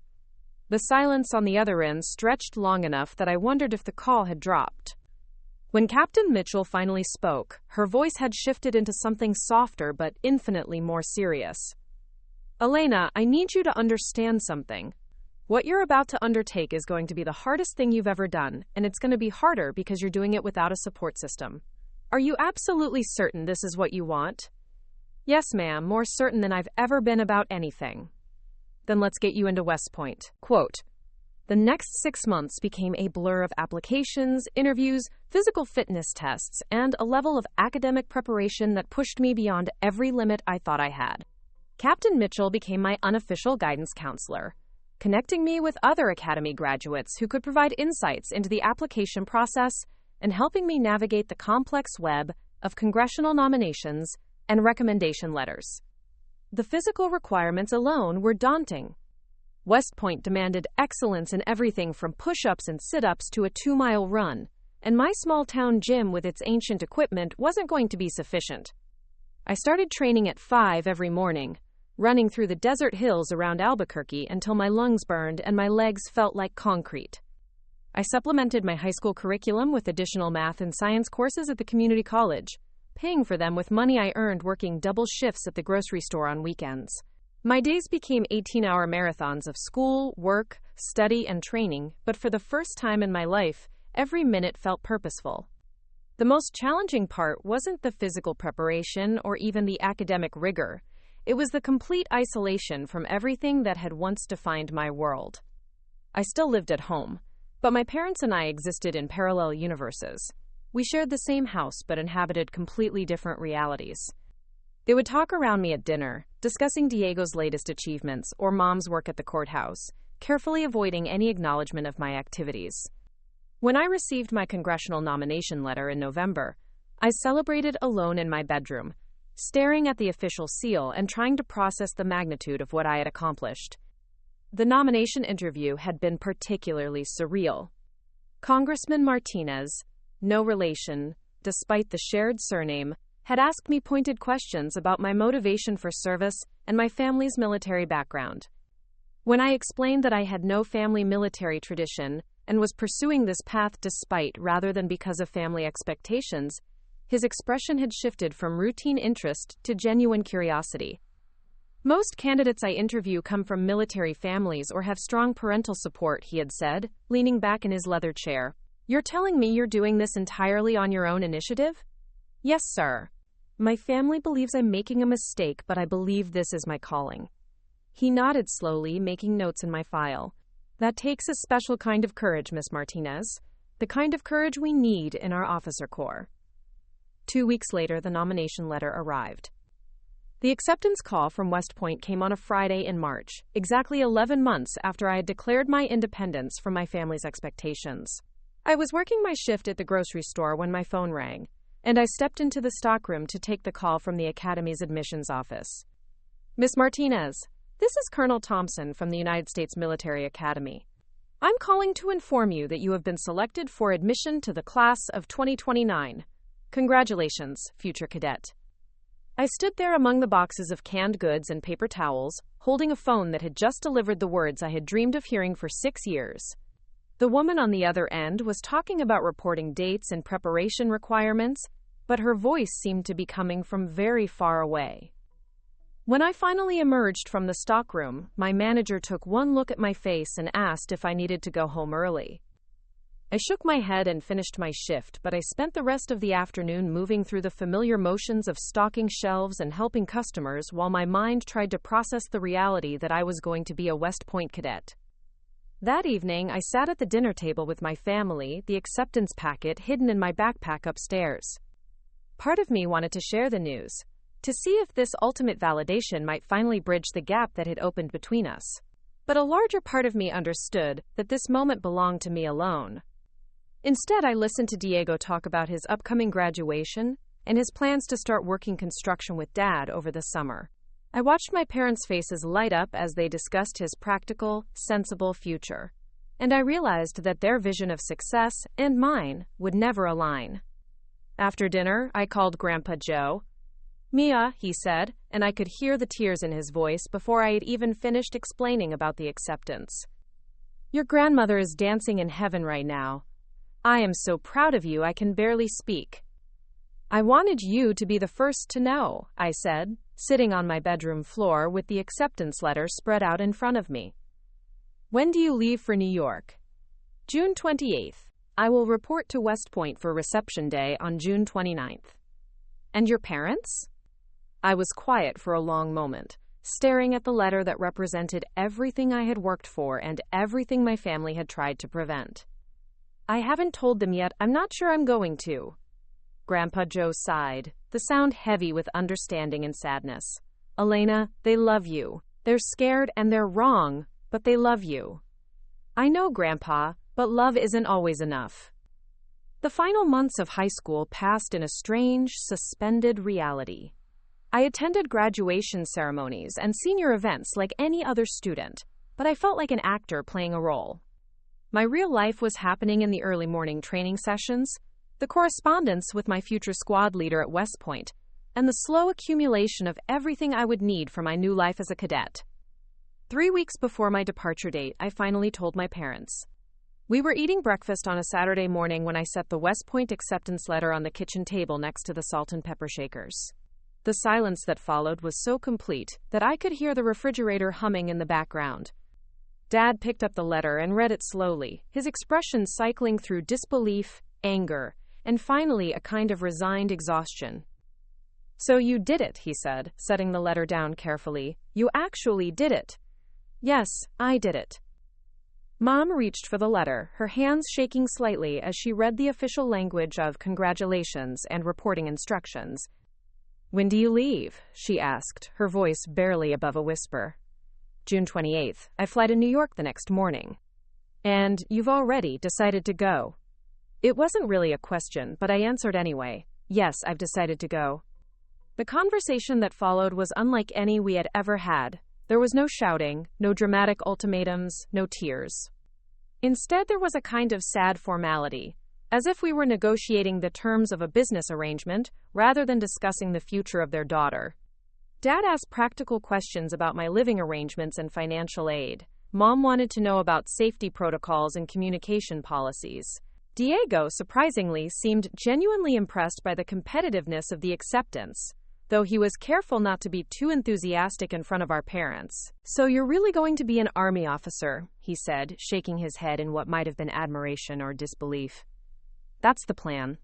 The silence on the other end stretched long enough that I wondered if the call had dropped. When Captain Mitchell finally spoke, her voice had shifted into something softer but infinitely more serious. "Elena, I need you to understand something. What you're about to undertake is going to be the hardest thing you've ever done, and it's going to be harder because you're doing it without a support system. Are you absolutely certain this is what you want?" "Yes, ma'am, more certain than I've ever been about anything." "Then let's get you into West Point." Quote, "The next 6 months became a blur of applications, interviews, physical fitness tests, and a level of academic preparation that pushed me beyond every limit I thought I had. Captain Mitchell became my unofficial guidance counselor, connecting me with other academy graduates who could provide insights into the application process and helping me navigate the complex web of congressional nominations and recommendation letters. The physical requirements alone were daunting. West Point demanded excellence in everything from push-ups and sit-ups to a 2-mile run, and my small-town gym with its ancient equipment wasn't going to be sufficient. I started training at 5 every morning, running through the desert hills around Albuquerque until my lungs burned and my legs felt like concrete. I supplemented my high school curriculum with additional math and science courses at the community college, paying for them with money I earned working double shifts at the grocery store on weekends. My days became 18-hour marathons of school, work, study, and training, but for the first time in my life, every minute felt purposeful. The most challenging part wasn't the physical preparation or even the academic rigor. It was the complete isolation from everything that had once defined my world. I still lived at home, but my parents and I existed in parallel universes. We shared the same house but inhabited completely different realities. They would talk around me at dinner, discussing Diego's latest achievements or Mom's work at the courthouse, carefully avoiding any acknowledgement of my activities. When I received my congressional nomination letter in November, I celebrated alone in my bedroom, staring at the official seal and trying to process the magnitude of what I had accomplished. The nomination interview had been particularly surreal. Congressman Martinez, no relation, despite the shared surname, had asked me pointed questions about my motivation for service and my family's military background. When I explained that I had no family military tradition and was pursuing this path despite rather than because of family expectations, his expression had shifted from routine interest to genuine curiosity. Most candidates I interview come from military families or have strong parental support, he had said, leaning back in his leather chair. You're telling me you're doing this entirely on your own initiative? Yes, sir. My family believes I'm making a mistake, but I believe this is my calling. He nodded slowly, making notes in my file. That takes a special kind of courage, Miss Martinez. The kind of courage we need in our officer corps. 2 weeks later, the nomination letter arrived. The acceptance call from West Point came on a Friday in March, exactly 11 months after I had declared my independence from my family's expectations. I was working my shift at the grocery store when my phone rang, and I stepped into the stockroom to take the call from the Academy's admissions office. Miss Martinez, this is Colonel Thompson from the United States Military Academy. I'm calling to inform you that you have been selected for admission to the class of 2029. Congratulations, future cadet. I stood there among the boxes of canned goods and paper towels, holding a phone that had just delivered the words I had dreamed of hearing for 6 years. The woman on the other end was talking about reporting dates and preparation requirements, but her voice seemed to be coming from very far away. When I finally emerged from the stockroom, my manager took one look at my face and asked if I needed to go home early. I shook my head and finished my shift, but I spent the rest of the afternoon moving through the familiar motions of stocking shelves and helping customers while my mind tried to process the reality that I was going to be a West Point cadet. That evening, I sat at the dinner table with my family, the acceptance packet hidden in my backpack upstairs. Part of me wanted to share the news, to see if this ultimate validation might finally bridge the gap that had opened between us. But a larger part of me understood that this moment belonged to me alone. Instead, I listened to Diego talk about his upcoming graduation and his plans to start working construction with Dad over the summer. I watched my parents' faces light up as they discussed his practical, sensible future, and I realized that their vision of success and mine would never align. After dinner, I called Grandpa Joe. Mia, he said, and I could hear the tears in his voice before I had even finished explaining about the acceptance. Your grandmother is dancing in heaven right now. I am so proud of you I can barely speak. I wanted you to be the first to know, I said, sitting on my bedroom floor with the acceptance letter spread out in front of me. When do you leave for New York? June 28th. I will report to West Point for reception day on June 29th. And your parents? I was quiet for a long moment, staring at the letter that represented everything I had worked for and everything my family had tried to prevent. I haven't told them yet. I'm not sure I'm going to. Grandpa Joe sighed, the sound heavy with understanding and sadness. Elena, they love you. They're scared and they're wrong, but they love you. I know, Grandpa, but love isn't always enough. The final months of high school passed in a strange, suspended reality. I attended graduation ceremonies and senior events like any other student, but I felt like an actor playing a role. My real life was happening in the early morning training sessions, the correspondence with my future squad leader at West Point, and the slow accumulation of everything I would need for my new life as a cadet. 3 weeks before my departure date, I finally told my parents. We were eating breakfast on a Saturday morning when I set the West Point acceptance letter on the kitchen table next to the salt and pepper shakers. The silence that followed was so complete that I could hear the refrigerator humming in the background. Dad picked up the letter and read it slowly, his expression cycling through disbelief, anger, and finally a kind of resigned exhaustion. So you did it, he said, setting the letter down carefully. You actually did it. Yes, I did it. Mom reached for the letter, her hands shaking slightly as she read the official language of congratulations and reporting instructions. When do you leave? She asked, her voice barely above a whisper. June 28th. I fly to New York the next morning. And you've already decided to go. It wasn't really a question, but I answered anyway. Yes, I've decided to go. The conversation that followed was unlike any we had ever had. There was no shouting, no dramatic ultimatums, no tears. Instead, there was a kind of sad formality, as if we were negotiating the terms of a business arrangement rather than discussing the future of their daughter. Dad asked practical questions about my living arrangements and financial aid. Mom wanted to know about safety protocols and communication policies. Diego, surprisingly, seemed genuinely impressed by the competitiveness of the acceptance, though he was careful not to be too enthusiastic in front of our parents. "So you're really going to be an army officer," he said, shaking his head in what might have been admiration or disbelief. "That's the plan."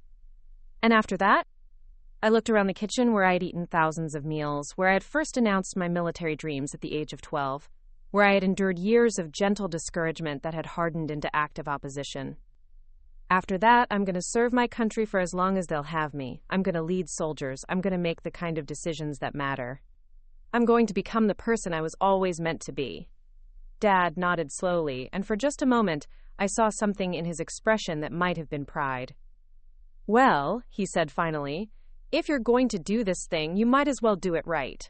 "And after that?" I looked around the kitchen where I had eaten thousands of meals, where I had first announced my military dreams at the age of 12, where I had endured years of gentle discouragement that had hardened into active opposition. "After that, I'm going to serve my country for as long as they'll have me. I'm going to lead soldiers. I'm going to make the kind of decisions that matter. I'm going to become the person I was always meant to be." Dad nodded slowly, and for just a moment, I saw something in his expression that might have been pride. "Well," he said finally, "if you're going to do this thing, you might as well do it right."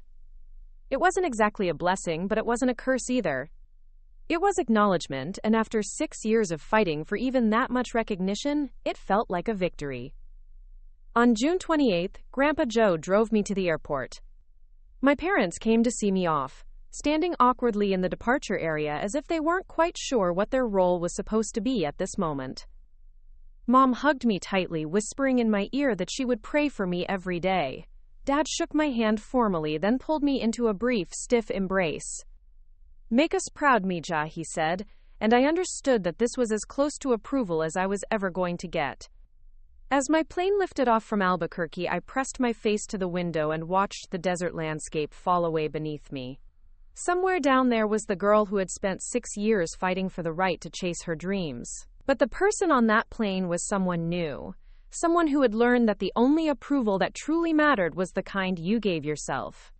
It wasn't exactly a blessing, but it wasn't a curse either. It was acknowledgement, and after 6 years of fighting for even that much recognition, it felt like a victory. On June 28th, Grandpa Joe drove me to the airport. My parents came to see me off, standing awkwardly in the departure area as if they weren't quite sure what their role was supposed to be at this moment. Mom hugged me tightly, whispering in my ear that she would pray for me every day. Dad shook my hand formally, then pulled me into a brief, stiff embrace. "Make us proud, Mija," he said, and I understood that this was as close to approval as I was ever going to get. As my plane lifted off from Albuquerque, I pressed my face to the window and watched the desert landscape fall away beneath me. Somewhere down there was the girl who had spent 6 years fighting for the right to chase her dreams. But the person on that plane was someone new. Someone who had learned that the only approval that truly mattered was the kind you gave yourself.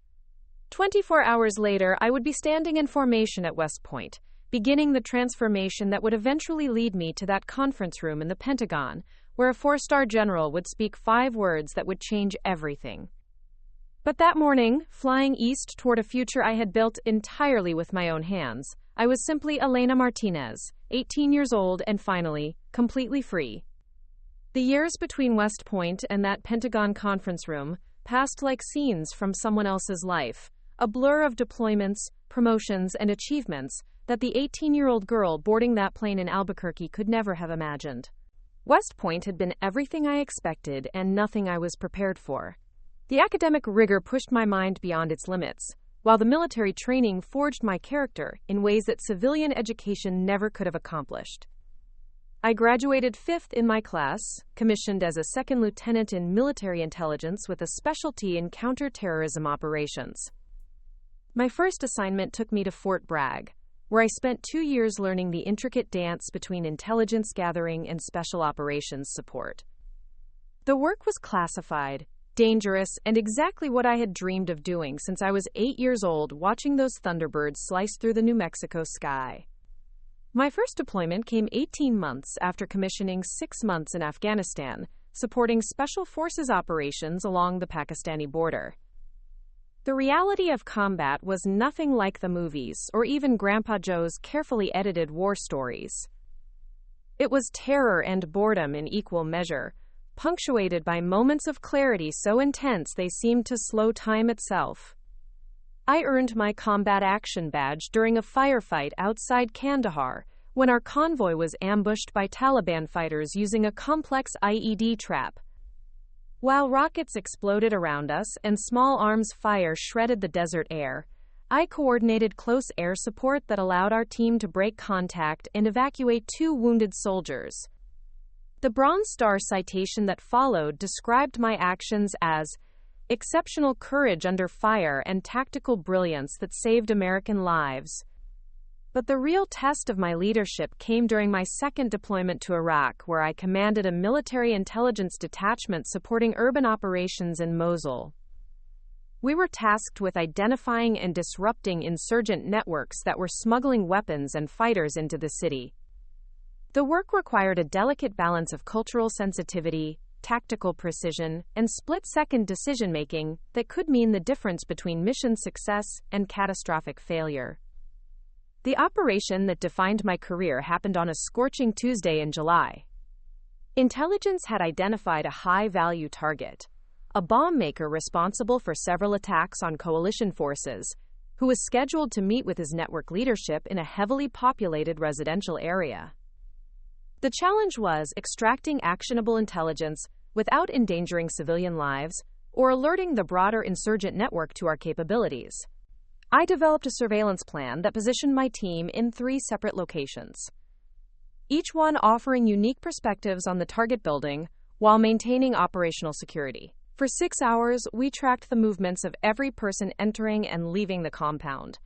24 hours later, I would be standing in formation at West Point, beginning the transformation that would eventually lead me to that conference room in the Pentagon, where a 4-star general would speak 5 words that would change everything. But that morning, flying east toward a future I had built entirely with my own hands, I was simply Elena Martinez, 18 years old and finally, completely free. The years between West Point and that Pentagon conference room passed like scenes from someone else's life, a blur of deployments, promotions, and achievements that the 18-year-old girl boarding that plane in Albuquerque could never have imagined. West Point had been everything I expected and nothing I was prepared for. The academic rigor pushed my mind beyond its limits, while the military training forged my character in ways that civilian education never could have accomplished. I graduated 5th in my class, commissioned as a second lieutenant in military intelligence with a specialty in counterterrorism operations. My first assignment took me to Fort Bragg, where I spent 2 years learning the intricate dance between intelligence gathering and special operations support. The work was classified, dangerous, and exactly what I had dreamed of doing since I was 8 years old, watching those Thunderbirds slice through the New Mexico sky. My first deployment came 18 months after commissioning 6 months in Afghanistan, supporting Special Forces operations along the Pakistani border. The reality of combat was nothing like the movies or even Grandpa Joe's carefully edited war stories. It was terror and boredom in equal measure, punctuated by moments of clarity so intense they seemed to slow time itself. I earned my combat action badge during a firefight outside Kandahar when our convoy was ambushed by Taliban fighters using a complex IED trap. While rockets exploded around us and small arms fire shredded the desert air, I coordinated close air support that allowed our team to break contact and evacuate 2 wounded soldiers. The Bronze Star citation that followed described my actions as exceptional courage under fire and tactical brilliance that saved American lives. But the real test of my leadership came during my second deployment to Iraq, where I commanded a military intelligence detachment supporting urban operations in Mosul. We were tasked with identifying and disrupting insurgent networks that were smuggling weapons and fighters into the city. The work required a delicate balance of cultural sensitivity, tactical precision, and split-second decision-making that could mean the difference between mission success and catastrophic failure. The operation that defined my career happened on a scorching Tuesday in July. Intelligence had identified a high-value target, a bomb maker responsible for several attacks on coalition forces, who was scheduled to meet with his network leadership in a heavily populated residential area. The challenge was extracting actionable intelligence without endangering civilian lives or alerting the broader insurgent network to our capabilities. I developed a surveillance plan that positioned my team in 3 separate locations, each one offering unique perspectives on the target building while maintaining operational security. For 6 hours, we tracked the movements of every person entering and leaving the compound,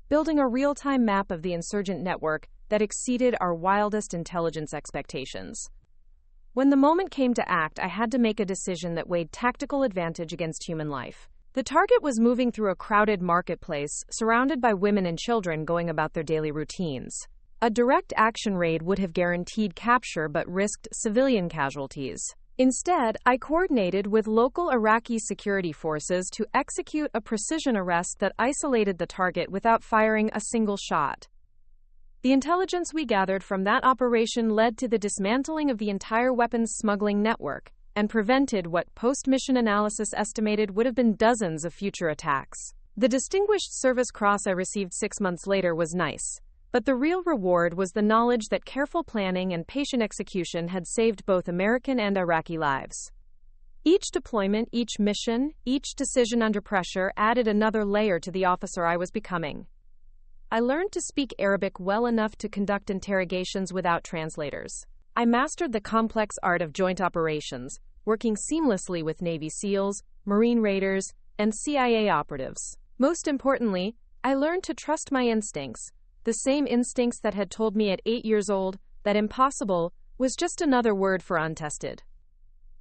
building a real-time map of the insurgent network that exceeded our wildest intelligence expectations. When the moment came to act, I had to make a decision that weighed tactical advantage against human life. The target was moving through a crowded marketplace, surrounded by women and children going about their daily routines. A direct action raid would have guaranteed capture but risked civilian casualties. Instead, I coordinated with local Iraqi security forces to execute a precision arrest that isolated the target without firing a single shot. The intelligence we gathered from that operation led to the dismantling of the entire weapons smuggling network and prevented what post-mission analysis estimated would have been dozens of future attacks. The Distinguished Service Cross I received 6 months later was nice, but the real reward was the knowledge that careful planning and patient execution had saved both American and Iraqi lives. Each deployment, each mission, each decision under pressure added another layer to the officer I was becoming. I learned to speak Arabic well enough to conduct interrogations without translators. I mastered the complex art of joint operations, working seamlessly with Navy SEALs, Marine Raiders, and CIA operatives. Most importantly, I learned to trust my instincts, the same instincts that had told me at 8 years old that impossible was just another word for untested.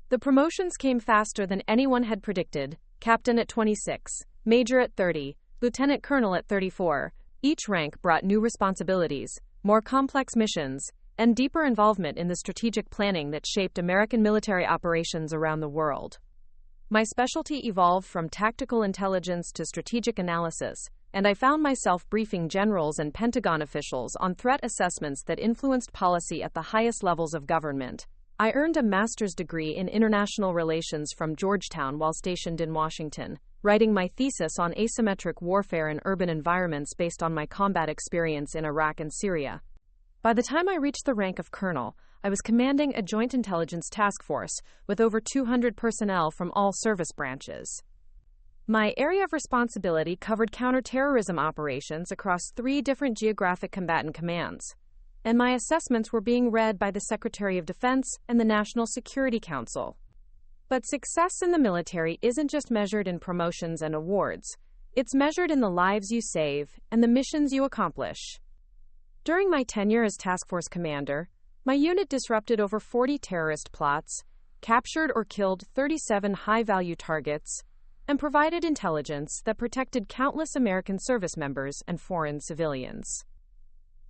The promotions came faster than anyone had predicted: captain at 26, major at 30, lieutenant colonel at 34. Each rank brought new responsibilities, more complex missions, and deeper involvement in the strategic planning that shaped American military operations around the world. My specialty evolved from tactical intelligence to strategic analysis, and I found myself briefing generals and Pentagon officials on threat assessments that influenced policy at the highest levels of government. I earned a master's degree in international relations from Georgetown while stationed in Washington, writing my thesis on asymmetric warfare in urban environments based on my combat experience in Iraq and Syria. By the time I reached the rank of colonel, I was commanding a joint intelligence task force with over 200 personnel from all service branches. My area of responsibility covered counterterrorism operations across 3 different geographic combatant commands, and my assessments were being read by the Secretary of Defense and the National Security Council. But success in the military isn't just measured in promotions and awards. It's measured in the lives you save and the missions you accomplish. During my tenure as task force commander, my unit disrupted over 40 terrorist plots, captured or killed 37 high-value targets, and provided intelligence that protected countless American service members and foreign civilians.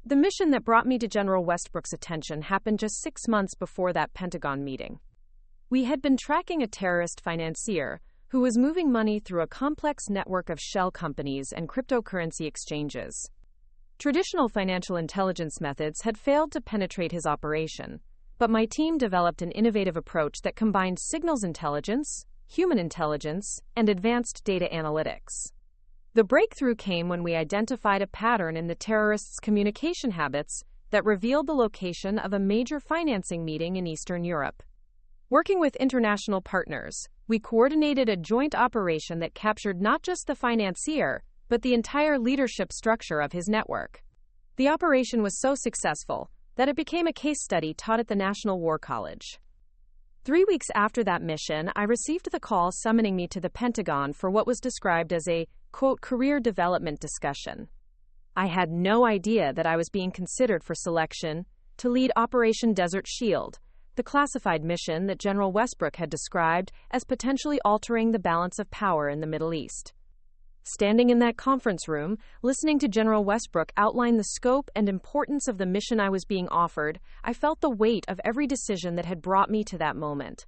The mission that brought me to General Westbrook's attention happened just 6 months before that Pentagon meeting. We had been tracking a terrorist financier who was moving money through a complex network of shell companies and cryptocurrency exchanges. Traditional financial intelligence methods had failed to penetrate his operation, but my team developed an innovative approach that combined signals intelligence, human intelligence, and advanced data analytics. The breakthrough came when we identified a pattern in the terrorists' communication habits that revealed the location of a major financing meeting in Eastern Europe. Working with international partners, we coordinated a joint operation that captured not just the financier, but the entire leadership structure of his network. The operation was so successful that it became a case study taught at the National War College. 3 weeks after that mission, I received the call summoning me to the Pentagon for what was described as a, quote, career development discussion. I had no idea that I was being considered for selection to lead Operation Desert Shield, the classified mission that General Westbrook had described as potentially altering the balance of power in the Middle East. Standing in that conference room, listening to General Westbrook outline the scope and importance of the mission I was being offered, I felt the weight of every decision that had brought me to that moment.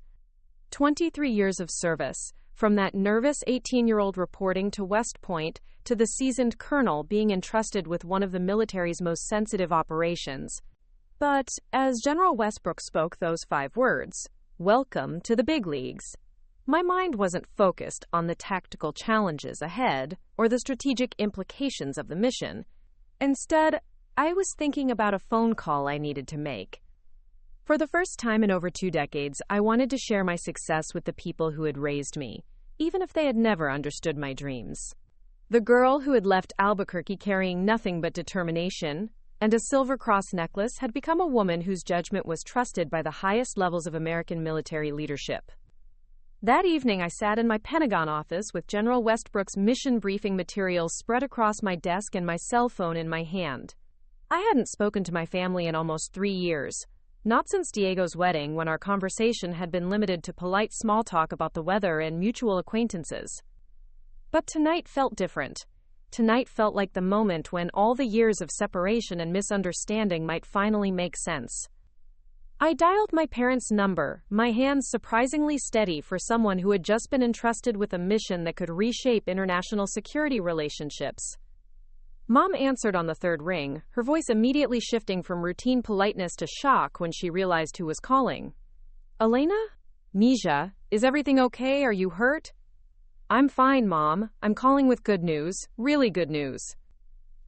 23 years of service, from that nervous 18-year-old reporting to West Point to the seasoned colonel being entrusted with one of the military's most sensitive operations. But, as General Westbrook spoke those 5 words, "Welcome to the big leagues," my mind wasn't focused on the tactical challenges ahead or the strategic implications of the mission. Instead, I was thinking about a phone call I needed to make. For the first time in over 2 decades, I wanted to share my success with the people who had raised me, even if they had never understood my dreams. The girl who had left Albuquerque carrying nothing but determination and a silver cross necklace had become a woman whose judgment was trusted by the highest levels of American military leadership. That evening, I sat in my Pentagon office with General Westbrook's mission briefing materials spread across my desk and my cell phone in my hand. I hadn't spoken to my family in almost 3 years, not since Diego's wedding, when our conversation had been limited to polite small talk about the weather and mutual acquaintances. But tonight felt different. Tonight felt like the moment when all the years of separation and misunderstanding might finally make sense. I dialed my parents' number, my hands surprisingly steady for someone who had just been entrusted with a mission that could reshape international security relationships. Mom answered on the third ring, her voice immediately shifting from routine politeness to shock when she realized who was calling. Elena? Misha, is everything okay? Are you hurt? I'm fine, Mom. I'm calling with good news, really good news.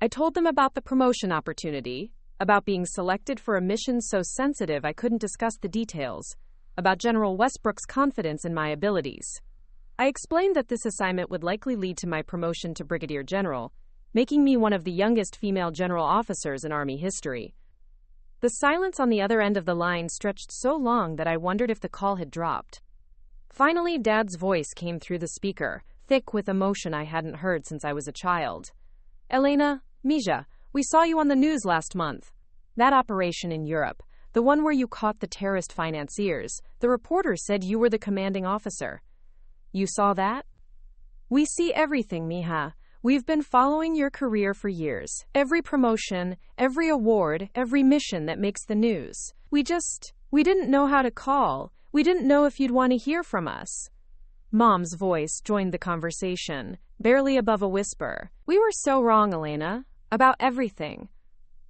I told them about the promotion opportunity, about being selected for a mission so sensitive I couldn't discuss the details, about General Westbrook's confidence in my abilities. I explained that this assignment would likely lead to my promotion to Brigadier General, making me one of the youngest female general officers in Army history. The silence on the other end of the line stretched so long that I wondered if the call had dropped. Finally, Dad's voice came through the speaker, thick with emotion I hadn't heard since I was a child. Elena, Misha, we saw you on the news last month. That operation in Europe, the one where you caught the terrorist financiers, the reporter said you were the commanding officer. You saw that? We see everything, Mija. We've been following your career for years. Every promotion, every award, every mission that makes the news. We didn't know how to call. We didn't know if you'd want to hear from us. Mom's voice joined the conversation, barely above a whisper. We were so wrong, Elena, about everything.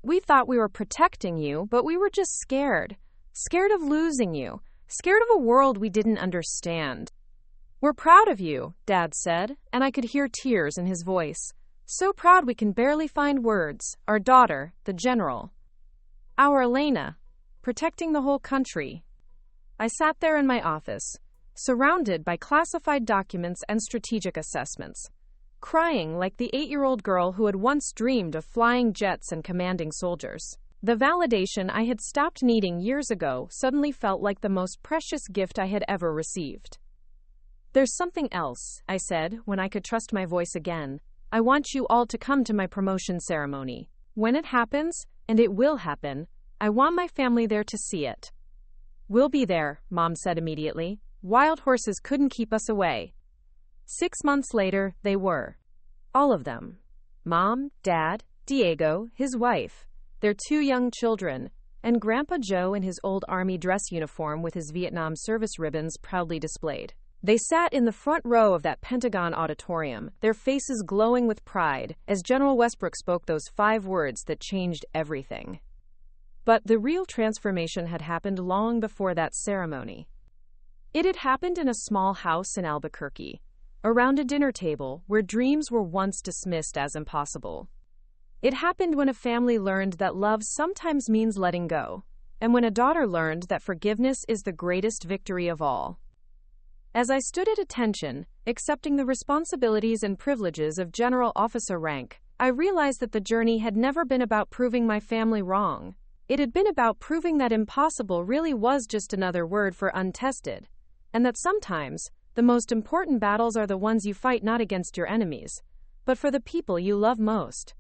We thought we were protecting you, but we were just scared. Scared of losing you. Scared of a world we didn't understand. We're proud of you, Dad said, and I could hear tears in his voice. So proud we can barely find words. Our daughter, the general. Our Elena, protecting the whole country. I sat there in my office, surrounded by classified documents and strategic assessments, crying like the 8-year-old girl who had once dreamed of flying jets and commanding soldiers. The validation I had stopped needing years ago suddenly felt like the most precious gift I had ever received. There's something else, I said, when I could trust my voice again. I want you all to come to my promotion ceremony. When it happens, and it will happen, I want my family there to see it. We'll be there, Mom said immediately. Wild horses couldn't keep us away. 6 months later, they were. All of them. Mom, Dad, Diego, his wife, their 2 young children, and Grandpa Joe in his old Army dress uniform with his Vietnam service ribbons proudly displayed. They sat in the front row of that Pentagon auditorium, their faces glowing with pride, as General Westbrook spoke those 5 words that changed everything. But the real transformation had happened long before that ceremony. It had happened in a small house in Albuquerque, around a dinner table where dreams were once dismissed as impossible. It happened when a family learned that love sometimes means letting go, and when a daughter learned that forgiveness is the greatest victory of all. As I stood at attention, accepting the responsibilities and privileges of general officer rank, I realized that the journey had never been about proving my family wrong. It had been about proving that impossible really was just another word for untested, and that sometimes, the most important battles are the ones you fight not against your enemies, but for the people you love most.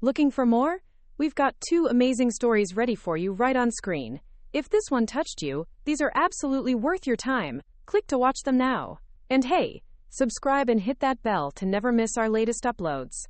Looking for more? We've got 2 amazing stories ready for you right on screen. If this one touched you, these are absolutely worth your time. Click to watch them now. And hey, subscribe and hit that bell to never miss our latest uploads.